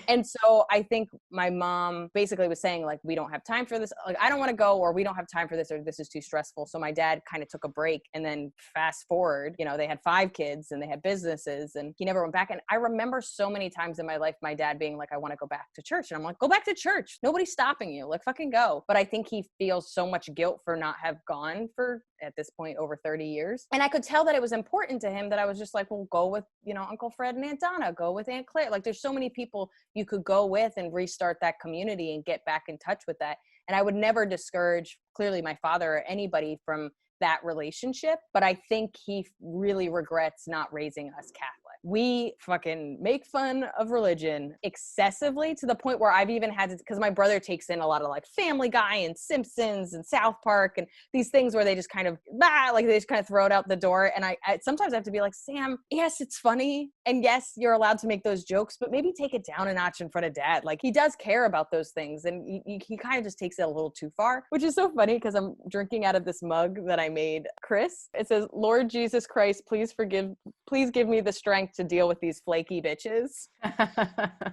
And so I think my mom basically was saying, like, we don't have time for this. Like, I don't want to go, or we don't have time for this, or this is too stressful. So my dad kind of took a break, and then fast forward, you know, they had 5 kids and they had businesses, and he never went back. And I remember so many times in my life, my dad being like, I want to go back to church. And I'm like, go back to church. Nobody's stopping you. Like, fucking go. But I think he feels so much guilt for not have gone for, at this point, over 30 years. And I could tell that it was important to him, that I was just like, well, go with, you know, Uncle Fred and Aunt Donna, go with Aunt Claire. Like, there's so many people you could go with and restart that community and get back in touch with that. And I would never discourage, clearly, my father or anybody from that relationship. But I think he really regrets not raising us Catholic. We fucking make fun of religion excessively, to the point where I've even had to, because my brother takes in a lot of like Family Guy and Simpsons and South Park and these things where they just kind of, like they just kind of throw it out the door. And I sometimes have to be like, Sam, yes, it's funny. And yes, you're allowed to make those jokes, but maybe take it down a notch in front of Dad. Like, he does care about those things. And he kind of just takes it a little too far, which is so funny because I'm drinking out of this mug that I made Chris. It says, Lord Jesus Christ, please give me the strength to deal with these flaky bitches.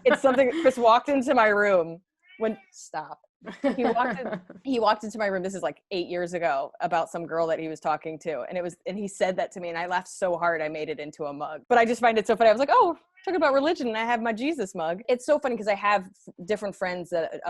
It's something Chris walked into my room he walked into my room, this is like 8 years ago, about some girl that he was talking to, and he said that to me, and I laughed so hard I made it into a mug. But I just find it so funny. I was like, oh, talking about religion, and I have my Jesus mug. It's so funny because I have different friends that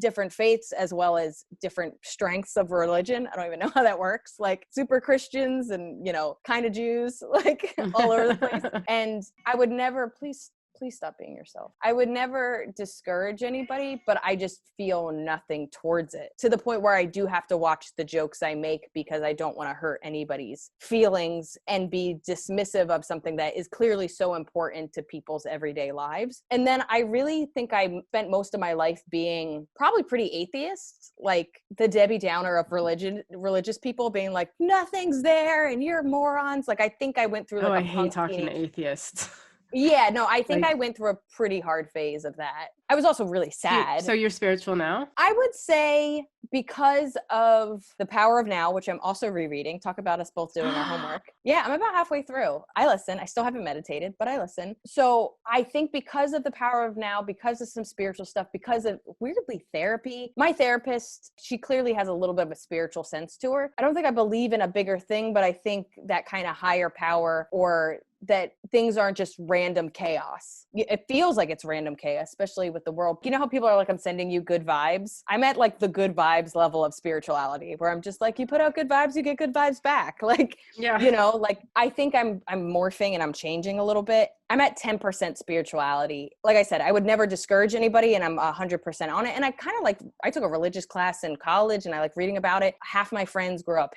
different faiths as well as different strengths of religion. I don't even know how that works. Like super Christians and, you know, kind of Jews, like all over the place. And I would never, please stop being yourself. I would never discourage anybody, but I just feel nothing towards it, to the point where I do have to watch the jokes I make because I don't want to hurt anybody's feelings and be dismissive of something that is clearly so important to people's everyday lives. And then I really think I spent most of my life being probably pretty atheist, like the Debbie Downer of religious people being like, nothing's there and you're morons. Like, I think I went through I hate talking to atheists. Yeah, no, I think I went through a pretty hard phase of that. I was also really sad. So you're spiritual now? I would say because of The Power of Now, which I'm also rereading. Talk about us both doing our homework. Yeah, I'm about halfway through. I listen. I still haven't meditated, but I listen. So I think because of The Power of Now, because of some spiritual stuff, because of weirdly therapy, my therapist, she clearly has a little bit of a spiritual sense to her. I don't think I believe in a bigger thing, but I think that kind of higher power, or that things aren't just random chaos. It feels like it's random chaos, especially with the world. You know how people are like, I'm sending you good vibes? I'm at like the good vibes level of spirituality, where I'm just like, you put out good vibes, you get good vibes back. Like, yeah, you know, like I think I'm morphing and I'm changing a little bit. I'm at 10% spirituality. Like I said, I would never discourage anybody, and I'm 100% on it. And I kind of like, I took a religious class in college and I like reading about it. Half my friends grew up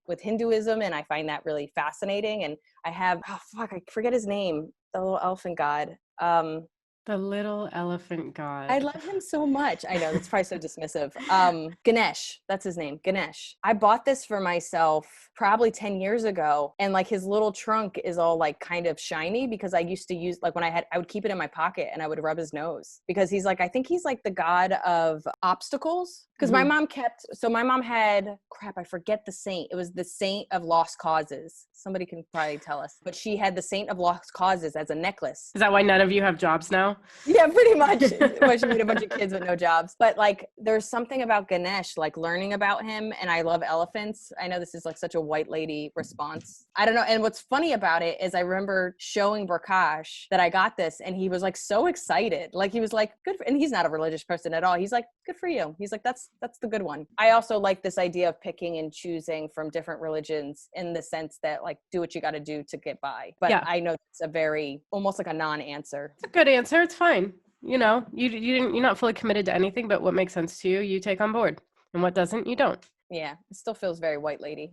with Hinduism, and I find that really fascinating. And I have, I forget his name, the little elephant god. The little elephant god. I love him so much. I know, that's probably so dismissive. Ganesh, that's his name, Ganesh. I bought this for myself probably 10 years ago. And like his little trunk is all like kind of shiny, because I used to use, like when I would keep it in my pocket and I would rub his nose, because he's like, I think he's like the god of obstacles. Because my mom had, I forget the saint. It was the saint of lost causes. Somebody can probably tell us. But she had the saint of lost causes as a necklace. Is that why none of you have jobs now? Yeah, pretty much. Why she made a bunch of kids with no jobs. But like, there's something about Ganesh, like learning about him, and I love elephants. I know this is like such a white lady response. I don't know. And what's funny about it is I remember showing Prakash that I got this, and he was like so excited. Like he was like, good. And he's not a religious person at all. He's like, good for you. He's like, that's the good one. I also like this idea of picking and choosing from different religions, in the sense that like, do what you got to do to get by. But yeah. I know it's a very, almost like a non-answer. It's a good answer. It's fine. You know, you're not fully committed to anything, but what makes sense to you, you take on board, and what doesn't, you don't. Yeah. It still feels very white lady.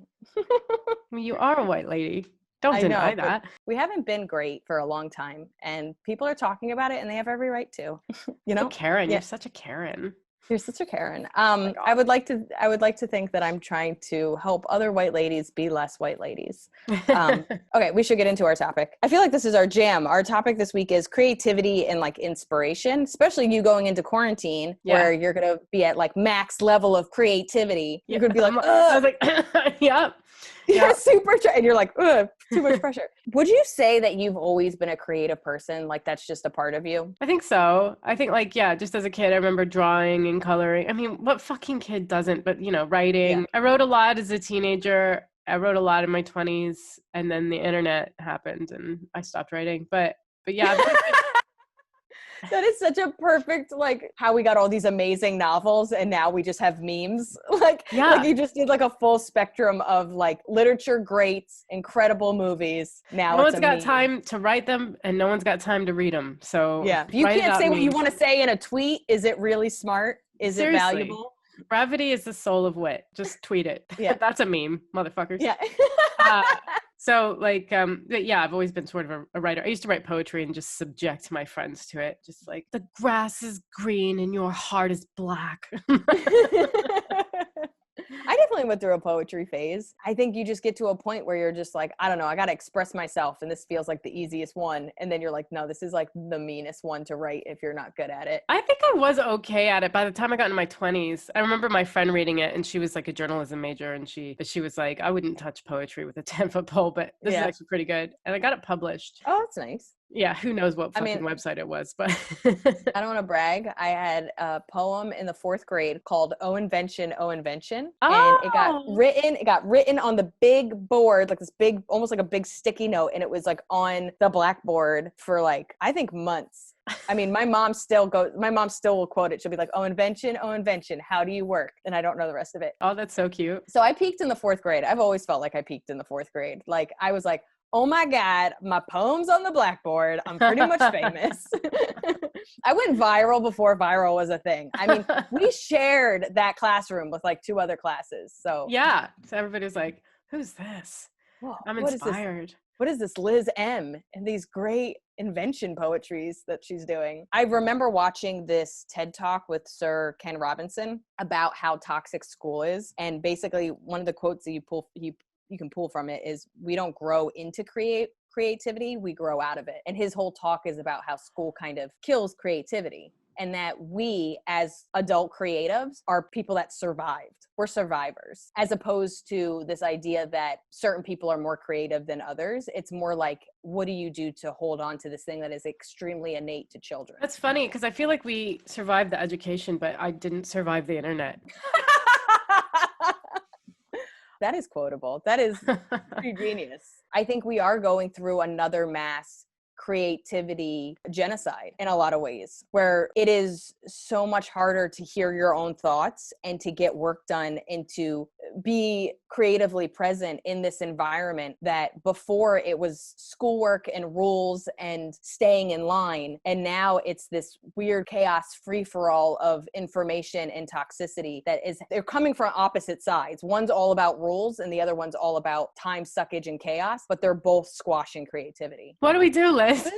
You are a white lady. Don't deny that. We haven't been great for a long time, and people are talking about it, and they have every right to. You know, Karen, you're such a Karen. You're such a Karen. I would like to think that I'm trying to help other white ladies be less white ladies. Okay, we should get into our topic. I feel like this is our jam. Our topic this week is creativity and like inspiration, especially you going into quarantine, where you're going to be at like max level of creativity. You're going to be like, I was like, Yep. Yeah, super. And you're like, ugh, too much pressure. Would you say that you've always been a creative person? Like that's just a part of you? I think so. I think like, yeah, just as a kid, I remember drawing and coloring. I mean, what fucking kid doesn't? But, writing. Yeah. I wrote a lot as a teenager. I wrote a lot in my 20s, and then the internet happened and I stopped writing. But yeah. That is such a perfect, like, how we got all these amazing novels and now we just have memes. Like you just did like a full spectrum of like literature greats, incredible movies. Now no one's got time to write them and no one's got time to read them. So yeah, if you can't say what you want to say in a tweet, is it really smart? Is it valuable? Brevity is the soul of wit. Just tweet it. Yeah. That's a meme, motherfuckers. Yeah. So like, yeah, I've always been sort of a writer. I used to write poetry and just subject my friends to it. Just like, the grass is green and your heart is black. I definitely went through a poetry phase. I think you just get to a point where you're just like, I don't know, I got to express myself and this feels like the easiest one. And then you're like, no, this is like the meanest one to write if you're not good at it. I think I was okay at it by the time I got into my 20s. I remember my friend reading it and she was like a journalism major and she was like, I wouldn't touch poetry with a 10-foot pole, but this is actually pretty good. And I got it published. Oh, that's nice. Yeah, who knows what fucking website it was, but I don't want to brag. I had a poem in the 4th grade called Oh Invention, Oh Invention. Oh. And it got written on the big board, like this big, almost like a big sticky note. And it was like on the blackboard for like, I think months. I mean, my mom still will quote it. She'll be like, oh invention, how do you work? And I don't know the rest of it. Oh, that's so cute. So I peaked in the 4th grade. I've always felt like I peaked in the 4th grade. Like I was like, oh my God, my poem's on the blackboard. I'm pretty much famous. I went viral before viral was a thing. I mean, we shared that classroom with like 2 other classes. So yeah. So everybody's like, who's this? Whoa, I'm inspired. What is this Liz M and these great invention poetries that she's doing? I remember watching this TED Talk with Sir Ken Robinson about how toxic school is. And basically one of the quotes that you can pull from it is, we don't grow into creativity, we grow out of it. And his whole talk is about how school kind of kills creativity, and that we as adult creatives are people that survived. We're survivors, as opposed to this idea that certain people are more creative than others. It's more like, what do you do to hold on to this thing that is extremely innate to children? That's funny, because I feel like we survived the education, but I didn't survive the internet. That is quotable. That is pretty genius. I think we are going through another mass creativity genocide in a lot of ways, where it is so much harder to hear your own thoughts and to get work done and to be creatively present in this environment that before it was schoolwork and rules and staying in line. And now it's this weird chaos free-for-all of information and toxicity they're coming from opposite sides. One's all about rules and the other one's all about time suckage and chaos, but they're both squashing creativity. What do we do, Liz?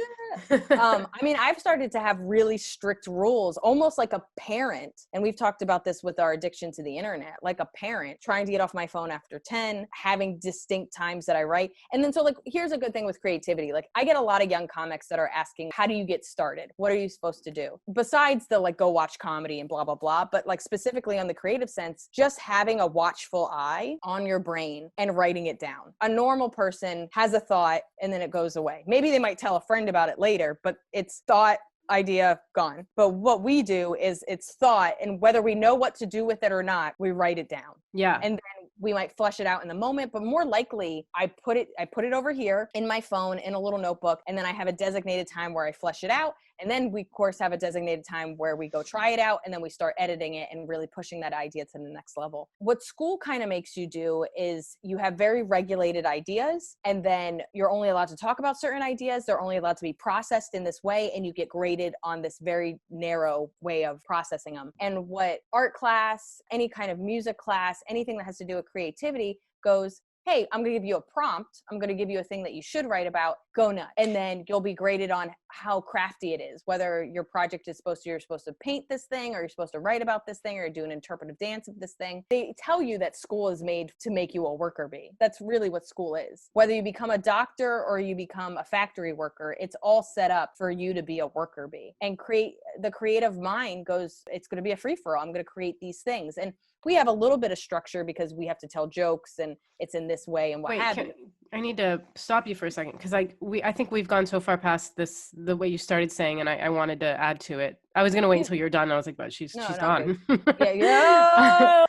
I mean, I've started to have really strict rules, almost like a parent. And we've talked about this with our addiction to the internet, like a parent trying to get off my phone after 10, having distinct times that I write. And then, so like, here's a good thing with creativity. Like I get a lot of young comics that are asking, how do you get started? What are you supposed to do? Besides the like, go watch comedy and blah, blah, blah. But like specifically on the creative sense, just having a watchful eye on your brain and writing it down. A normal person has a thought and then it goes away. Maybe they might tell a friend about it later, but it's thought, idea, gone. But what we do is it's thought, and whether we know what to do with it or not, we write it down. Yeah. And then we might flush it out in the moment, but more likely I put it over here in my phone in a little notebook, and then I have a designated time where I flush it out. And then we, of course, have a designated time where we go try it out, and then we start editing it and really pushing that idea to the next level. What school kind of makes you do is you have very regulated ideas, and then you're only allowed to talk about certain ideas. They're only allowed to be processed in this way, and you get graded on this very narrow way of processing them. And what art class, any kind of music class, anything that has to do with creativity goes, hey, I'm going to give you a prompt. I'm going to give you a thing that you should write about. Go nuts. And then you'll be graded on how crafty it is, whether your project is you're supposed to paint this thing, or you're supposed to write about this thing, or do an interpretive dance of this thing. They tell you that school is made to make you a worker bee. That's really what school is. Whether you become a doctor or you become a factory worker, it's all set up for you to be a worker bee. And the creative mind goes, it's going to be a free-for-all. I'm going to create these things. And We have a little bit of structure because we have to tell jokes and it's in this way and what have you. I need to stop you for a second because I think we've gone so far past this, the way you started saying, and I wanted to add to it. I was going to wait until you're done. And I was like, but she's gone. Yeah.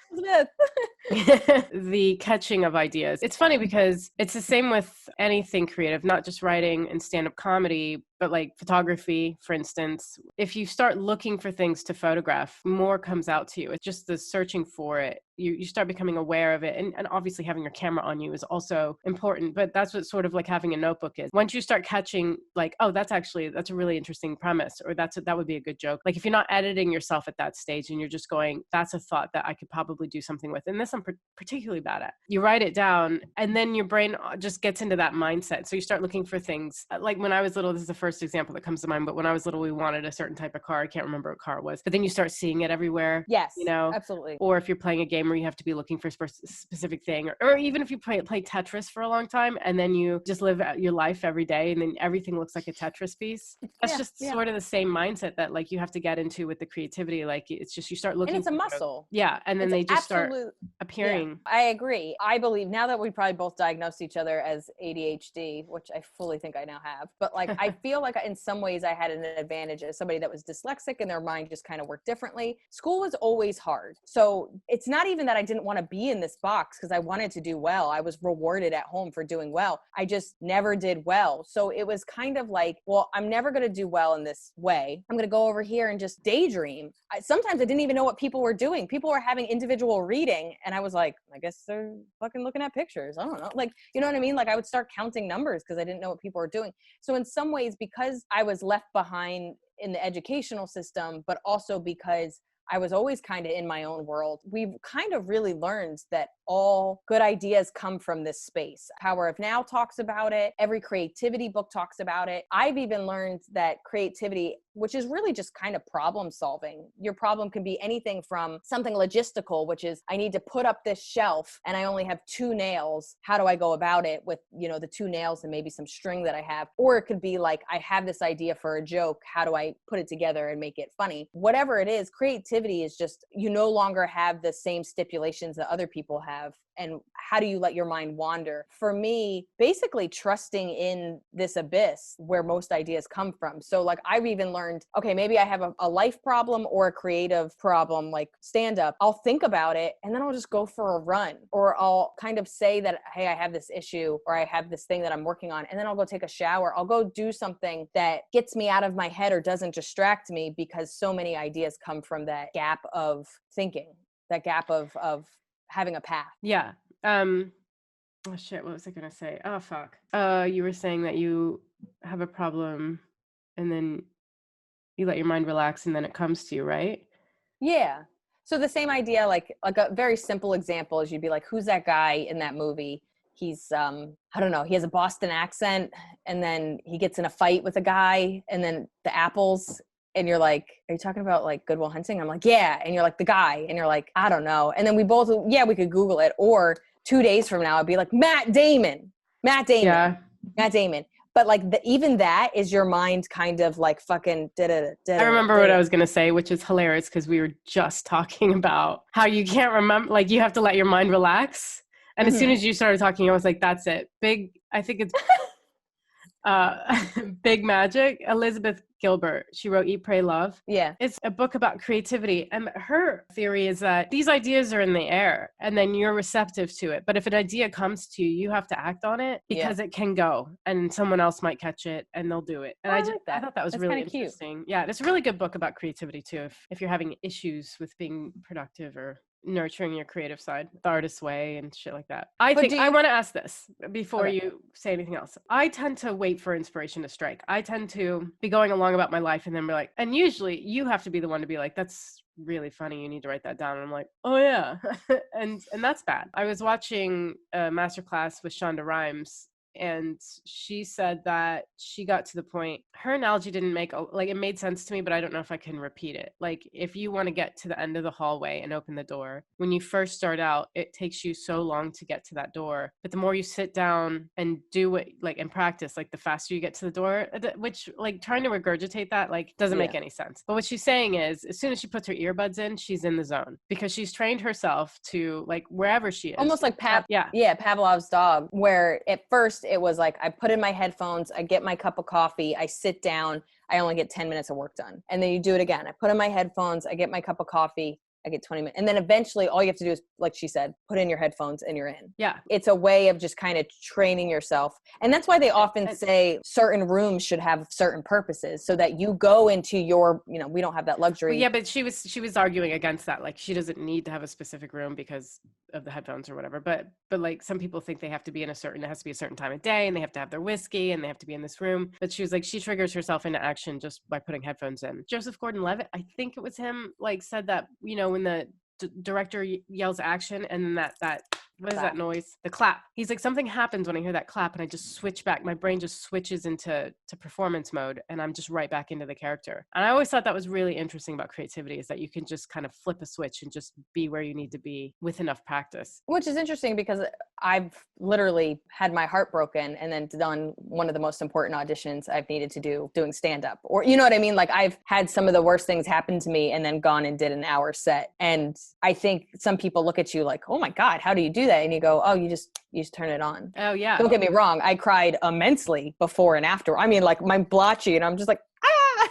The catching of ideas. It's funny because it's the same with anything creative, not just writing and stand-up comedy, but like photography, for instance. If you start looking for things to photograph, more comes out to you. It's just the searching for it. You start becoming aware of it. And obviously having your camera on you is also important, but that's what sort of like having a notebook is. Once you start catching like, oh, that's a really interesting premise, or that would be a good joke. Like if you're not editing yourself at that stage and you're just going, that's a thought that I could probably do something with. And this I'm particularly bad at. You write it down and then your brain just gets into that mindset. So you start looking for things. Like when I was little, this is the first example that comes to mind, but when I was little, we wanted a certain type of car. I can't remember what car it was, but then you start seeing it everywhere. Yes, absolutely. Or if you're playing a game where you have to be looking for a specific thing, or even if you play Tetris for a long time and then you just live your life every day and then everything looks like a Tetris piece. That's sort of the same mindset that like you have to get into with the creativity. Like it's just, you start looking. And it's a muscle. Yeah. And then they just start appearing. Yeah, I agree. I believe now that we probably both diagnosed each other as ADHD, which I fully think I now have, but like, I feel like in some ways I had an advantage as somebody that was dyslexic and their mind just kind of worked differently. School was always hard. So it's not even that I didn't want to be in this box because I wanted to do well. I was rewarded at home for doing well. I just never did well. So it was kind of like, well, I'm never going to do well in this way. I'm going to go over here and just daydream. Sometimes I didn't even know what people were doing. People were having individual reading and I was like, I guess they're fucking looking at pictures. I don't know. Like, you know what I mean? Like I would start counting numbers because I didn't know what people were doing. So in some ways, because I was left behind in the educational system, but also because I was always kind of in my own world, we've kind of really learned that all good ideas come from this space. Power of Now talks about it. Every creativity book talks about it. I've even learned that creativity, which is really just kind of problem solving. Your problem can be anything from something logistical, which is I need to put up this shelf and I only have 2 nails. How do I go about it with, the 2 nails and maybe some string that I have? Or it could be like, I have this idea for a joke. How do I put it together and make it funny? Whatever it is, creativity is just, you no longer have the same stipulations that other people have. And how do you let your mind wander? For me, basically trusting in this abyss where most ideas come from. So like I've even learned, okay, maybe I have a life problem or a creative problem, like stand up. I'll think about it and then I'll just go for a run, or I'll kind of say that, hey, I have this issue or I have this thing that I'm working on. And then I'll go take a shower. I'll go do something that gets me out of my head or doesn't distract me, because so many ideas come from that gap of thinking, that gap of having a path. Yeah. Oh shit, what was I gonna say? Oh fuck. You were saying that you have a problem and then you let your mind relax and then it comes to you, right? Yeah. So the same idea, like a very simple example is you'd be like, who's that guy in that movie? He's, I don't know, he has a Boston accent and then he gets in a fight with a guy and then the apples. And you're like, are you talking about like Good Will Hunting? I'm like, yeah. And you're like, the guy. And you're like, I don't know. And then we both, we could Google it. Or 2 days from now, I'd be like, Matt Damon. Yeah. Matt Damon. But like even that is your mind kind of like fucking I remember what I was going to say, which is hilarious because we were just talking about how you can't remember, like you have to let your mind relax. And as soon as you started talking, I was like, that's it. I think it's Big Magic. Elizabeth Gilbert. She wrote Eat, Pray, Love. Yeah. It's a book about creativity. And her theory is that these ideas are in the air and then you're receptive to it. But if an idea comes to you, you have to act on it because it can go and someone else might catch it and they'll do it. And I thought that was That's really interesting. Cute. Yeah. It's a really good book about creativity too. If you're having issues with being productive or nurturing your creative side, the artist's way and shit like that. I want to ask this before you say anything else. I tend to wait for inspiration to strike. I tend to be going along about my life and then be like, and usually you have to be the one to be like, that's really funny, you need to write that down. And I'm like, oh yeah. and that's bad. I was watching a masterclass with Shonda Rhimes and she said that she got to the point, her analogy didn't make, like, it made sense to me, but I don't know if I can repeat it. Like, if you want to get to the end of the hallway and open the door, when you first start out, it takes you so long to get to that door. But the more you sit down and do it, like, and practice, like, the faster you get to the door, which, like, trying to regurgitate that, like, doesn't make any sense. But what she's saying is, as soon as she puts her earbuds in, she's in the zone, because she's trained herself to, like, wherever she is. Almost like Pavlov's dog, where at first it was like, I put in my headphones, I get my cup of coffee, I sit down, I only get 10 minutes of work done. And then you do it again. I put in my headphones, I get my cup of coffee, I get 20 minutes. And then eventually all you have to do is, like she said, put in your headphones and you're in. Yeah. It's a way of just kind of training yourself. And that's why they often say certain rooms should have certain purposes, so that you go into your, you know, we don't have that luxury. Well, yeah, but she was arguing against that. Like, she doesn't need to have a specific room because of the headphones or whatever. But like, some people think they have to be it has to be a certain time of day, and they have to have their whiskey, and they have to be in this room. But she was like, she triggers herself into action just by putting headphones in. Joseph Gordon-Levitt, I think it was him, like, said that, you know, when the director yells action, and then that what is that noise? The clap. He's like, something happens when I hear that clap, and I just switch back. My brain just switches into performance mode, and I'm just right back into the character. And I always thought that was really interesting about creativity, is that you can just kind of flip a switch and just be where you need to be with enough practice. Which is interesting, because I've literally had my heart broken and then done one of the most important auditions I've needed to do, doing stand-up. Or, you know what I mean? Like, I've had some of the worst things happen to me and then gone and did an hour set. And I think some people look at you like, oh my God, how do you do that? And you go, oh, you just turn it on. Oh yeah. Don't get me wrong. I cried immensely before and after. I mean, like, my blotchy, and I'm just like,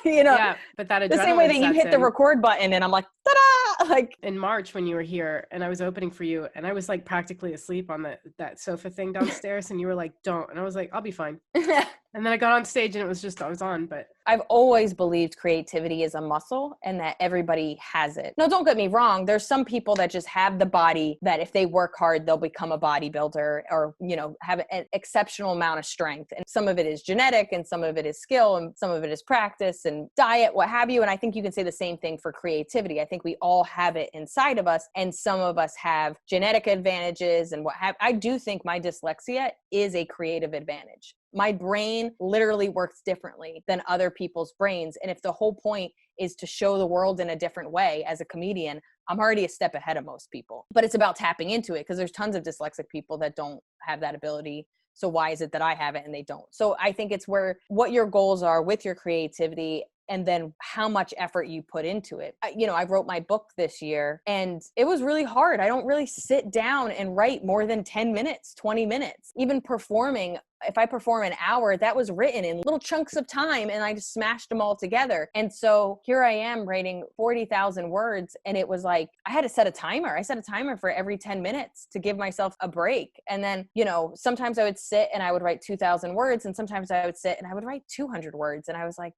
you know, yeah, but that the same way that you hit the record button and I'm like, ta-da! Like, in March when you were here and I was opening for you, and I was like practically asleep on that sofa thing downstairs, and you were like, don't. And I was like, I'll be fine. And then I got on stage and it was just, I was on. But I've always believed creativity is a muscle and that everybody has it. No, don't get me wrong. There's some people that just have the body that if they work hard, they'll become a bodybuilder, or, you know, have an exceptional amount of strength. And some of it is genetic, and some of it is skill, and some of it is practice and diet, what have you. And I think you can say the same thing for creativity. I think we all have it inside of us, and some of us have genetic advantages and what have. I do think my dyslexia is a creative advantage. My brain literally works differently than other people's brains. And if the whole point is to show the world in a different way as a comedian, I'm already a step ahead of most people. But it's about tapping into it, because there's tons of dyslexic people that don't have that ability. So why is it that I have it and they don't? So I think it's where what your goals are with your creativity, and then how much effort you put into it. You know, I wrote my book this year and it was really hard. I don't really sit down and write more than 10 minutes, 20 minutes. Even performing, if I perform an hour, that was written in little chunks of time, and I just smashed them all together. And so here I am writing 40,000 words, and it was like, I had to set a timer. I set a timer for every 10 minutes to give myself a break. And then, you know, sometimes I would sit and I would write 2,000 words, and sometimes I would sit and I would write 200 words. And I was like,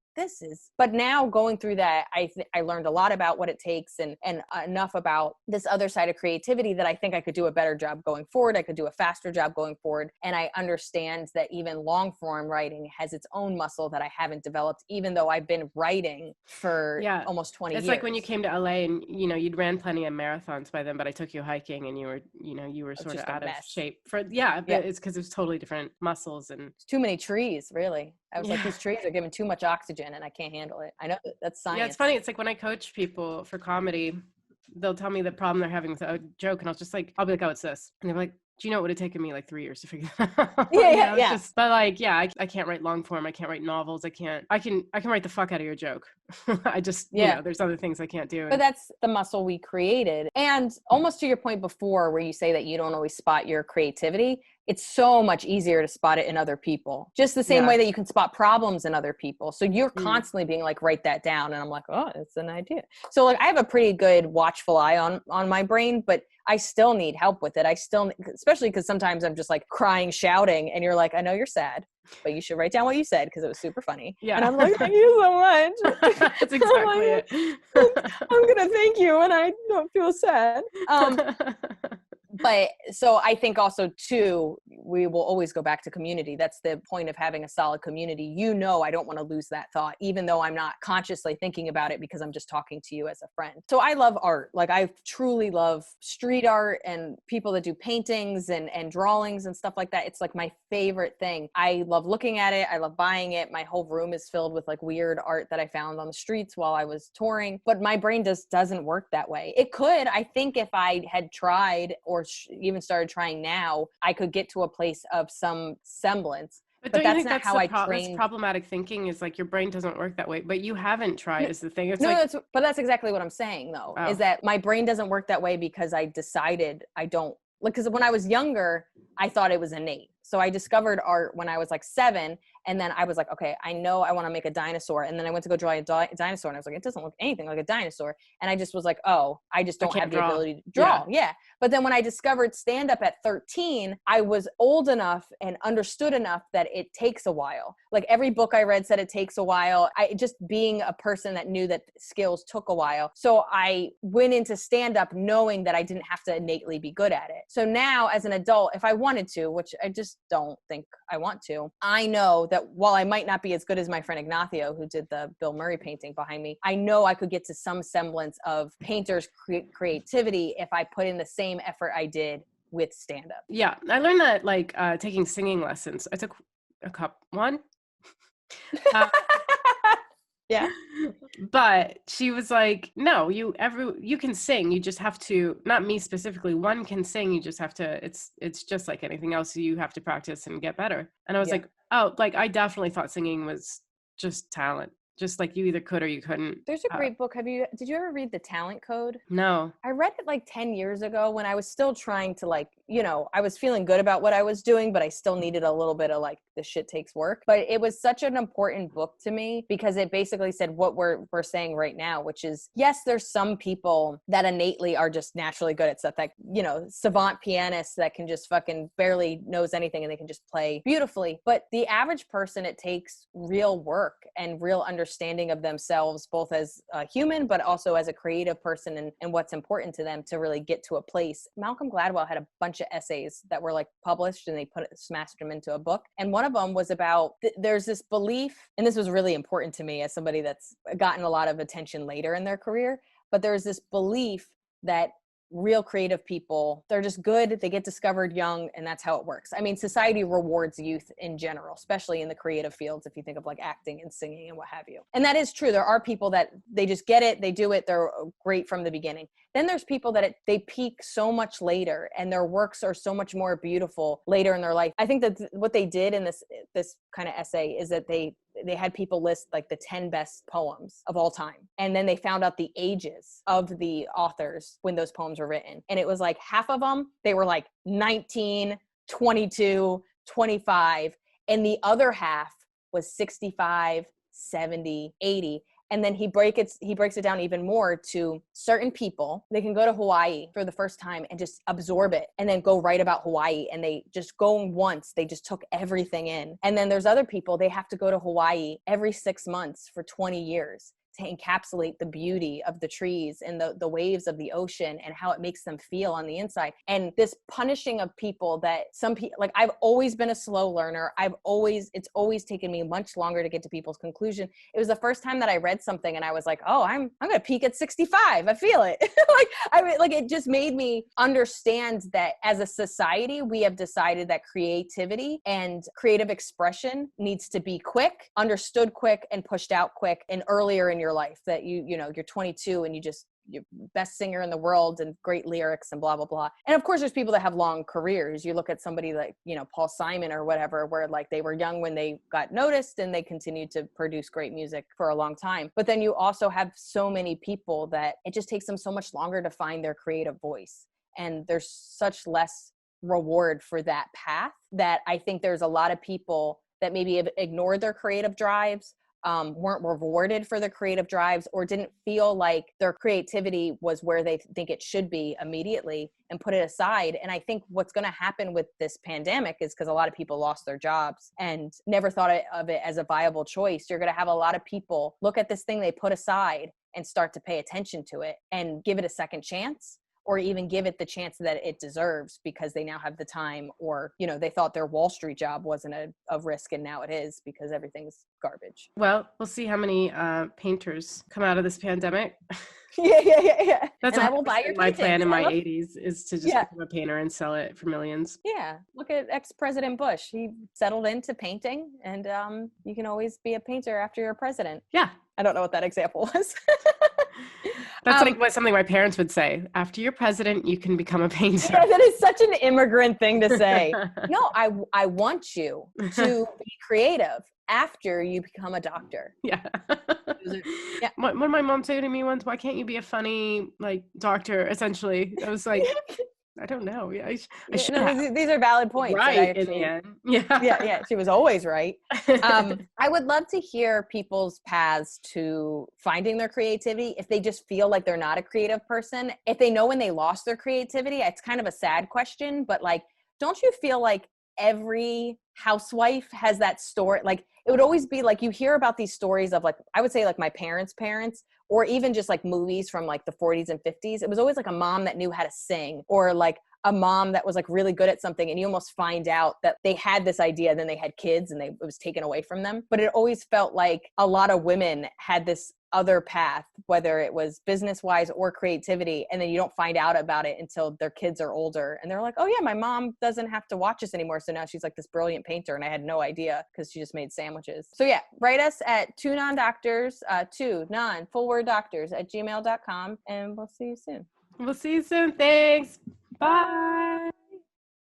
but now going through that, I learned a lot about what it takes, and enough about this other side of creativity that I think I could do a better job going forward. I could do a faster job going forward. And I understand that even long form writing has its own muscle that I haven't developed, even though I've been writing for almost 20 years. It's like when you came to LA and, you know, you'd ran plenty of marathons by then, but I took you hiking and you were sort of out of shape it's because it was totally different muscles, and it's too many trees, really. I was like, these trees are giving too much oxygen and I can't handle it. I know that's science. Yeah, it's funny. It's like when I coach people for comedy, they'll tell me the problem they're having with a joke, and I'll be like, oh, it's this. And they're like, do you know it would have taken me like 3 years to figure that out? But like, I can't write long form. I can't write novels. I can write the fuck out of your joke. I just, you know, there's other things I can't do. But that's the muscle we created. And almost to your point before, where you say that you don't always spot your creativity, it's so much easier to spot it in other people. Just the same way that you can spot problems in other people. So you're constantly being like, write that down. And I'm like, oh, it's an idea. So like, I have a pretty good watchful eye on my brain, but I still need help with it. Especially because sometimes I'm just like crying, shouting, and you're like, I know you're sad, but you should write down what you said because it was super funny. Yeah. And I'm like, thank you so much. That's exactly it. I'm going to thank you when I don't feel sad. But so I think also too, we will always go back to community. That's the point of having a solid community. You know, I don't want to lose that thought, even though I'm not consciously thinking about it because I'm just talking to you as a friend. So I love art. Like I truly love street art and people that do paintings and drawings and stuff like that. It's like my favorite thing. I love looking at it. I love buying it. My whole room is filled with like weird art that I found on the streets while I was touring, but my brain doesn't work that way. It could, I think if I had tried or even started trying now, I could get to a place of some semblance. But don't you think that's how I trained? That's problematic thinking, is like your brain doesn't work that way, but you haven't tried is the thing. It's but that's exactly what I'm saying though, is that my brain doesn't work that way because I decided I don't, like, because when I was younger, I thought it was innate. So I discovered art when I was like 7. And then I was like, okay, I know I want to make a dinosaur. And then I went to go draw a dinosaur. And I was like, it doesn't look anything like a dinosaur. And I just was like, oh, I just don't have the ability to draw. Yeah. But then when I discovered stand-up at 13, I was old enough and understood enough that it takes a while. Like every book I read said it takes a while. Just being a person that knew that skills took a while. So I went into stand-up knowing that I didn't have to innately be good at it. So now as an adult, if I wanted to, which I just don't think I want to, I know that while I might not be as good as my friend Ignacio, who did the Bill Murray painting behind me, I know I could get to some semblance of painter's creativity if I put in the same effort I did with stand-up. Yeah, I learned that like taking singing lessons. I took one. Yeah. But she was like, no, you can sing. You just have to, not me specifically, one can sing. You just have to, it's just like anything else. You have to practice and get better. And I was like, oh, like I definitely thought singing was just talent. Just like you either could or you couldn't. There's a great book. Did you ever read The Talent Code? No. I read it like 10 years ago when I was still trying to like, I was feeling good about what I was doing, but I still needed a little bit of like, this shit takes work. But it was such an important book to me because it basically said what we're saying right now, which is, yes, there's some people that innately are just naturally good at stuff, like, savant pianists that can just fucking barely knows anything and they can just play beautifully. But the average person, it takes real work and real understanding of themselves, both as a human, but also as a creative person and what's important to them to really get to a place. Malcolm Gladwell had a bunch of essays that were like published and they smashed them into a book. And one of them was about, there's this belief, and this was really important to me as somebody that's gotten a lot of attention later in their career, but there's this belief that real creative people, they're just good, they get discovered young, and that's how it works. I mean, society rewards youth in general, especially in the creative fields, if you think of like acting and singing and what have you. And that is true. There are people that they just get it, they do it, they're great from the beginning. Then there's people that they peak so much later and their works are so much more beautiful later in their life. I think that what they did in this kind of essay is that they had people list like the 10 best poems of all time. And then they found out the ages of the authors when those poems were written. And it was like half of them, they were like 19, 22, 25. And the other half was 65, 70, 80. And then he breaks it down even more to certain people. They can go to Hawaii for the first time and just absorb it and then go write about Hawaii. And they just go once, they just took everything in. And then there's other people, they have to go to Hawaii every 6 months for 20 years to encapsulate the beauty of the trees and the waves of the ocean and how it makes them feel on the inside. And this punishing of people that some people, like I've always been a slow learner. It's always taken me much longer to get to people's conclusion. It was the first time that I read something and I was like, oh, I'm going to peak at 65. I feel it. It just made me understand that as a society, we have decided that creativity and creative expression needs to be quick, understood quick, and pushed out quick and earlier in your life. That you're 22 and you're best singer in the world and great lyrics and blah, blah, blah. And of course, there's people that have long careers. You look at somebody like, Paul Simon or whatever, where like they were young when they got noticed and they continued to produce great music for a long time. But then you also have so many people that it just takes them so much longer to find their creative voice. And there's such less reward for that path that I think there's a lot of people that maybe have ignored their creative drives, weren't rewarded for their creative drives, or didn't feel like their creativity was where they think it should be immediately and put it aside. And I think what's going to happen with this pandemic is because a lot of people lost their jobs and never thought of it as a viable choice. You're going to have a lot of people look at this thing they put aside and start to pay attention to it and give it a second chance, or even give it the chance that it deserves because they now have the time, or, you know, they thought their Wall Street job wasn't a risk and now it is because everything's garbage. Well, we'll see how many painters come out of this pandemic. Yeah. That's I will buy your my plan in my 80s is to just become a painter and sell it for millions. Yeah. Look at ex-President Bush. He settled into painting, and you can always be a painter after you're president. Yeah. I don't know what that example was. That's like what something my parents would say. After you're president, you can become a painter. Yeah, that is such an immigrant thing to say. No, I want you to be creative after you become a doctor. Yeah. What did my mom say to me once? Why can't you be a funny doctor? Essentially, I was like, I don't know. Yeah, I should have. These are valid points. Right, in the end. Yeah. She was always right. I would love to hear people's paths to finding their creativity. If they just feel like they're not a creative person, if they know when they lost their creativity, it's kind of a sad question, but don't you feel like every housewife has that story? Like, it would always be like, you hear about these stories of I would say my parents' or even just movies from the 40s and 50s. It was always a mom that knew how to sing, or a mom that was really good at something, and you almost find out that they had this idea, then they had kids and it was taken away from them. But it always felt like a lot of women had this other path, whether it was business wise or creativity, and then you don't find out about it until their kids are older and they're like, oh yeah, my mom doesn't have to watch us anymore, so now she's this brilliant painter and I had no idea because she just made sandwiches. So yeah, write us at 2non-doctors, 2 non full word doctors @gmail.com, and we'll see you soon. Thanks. Bye.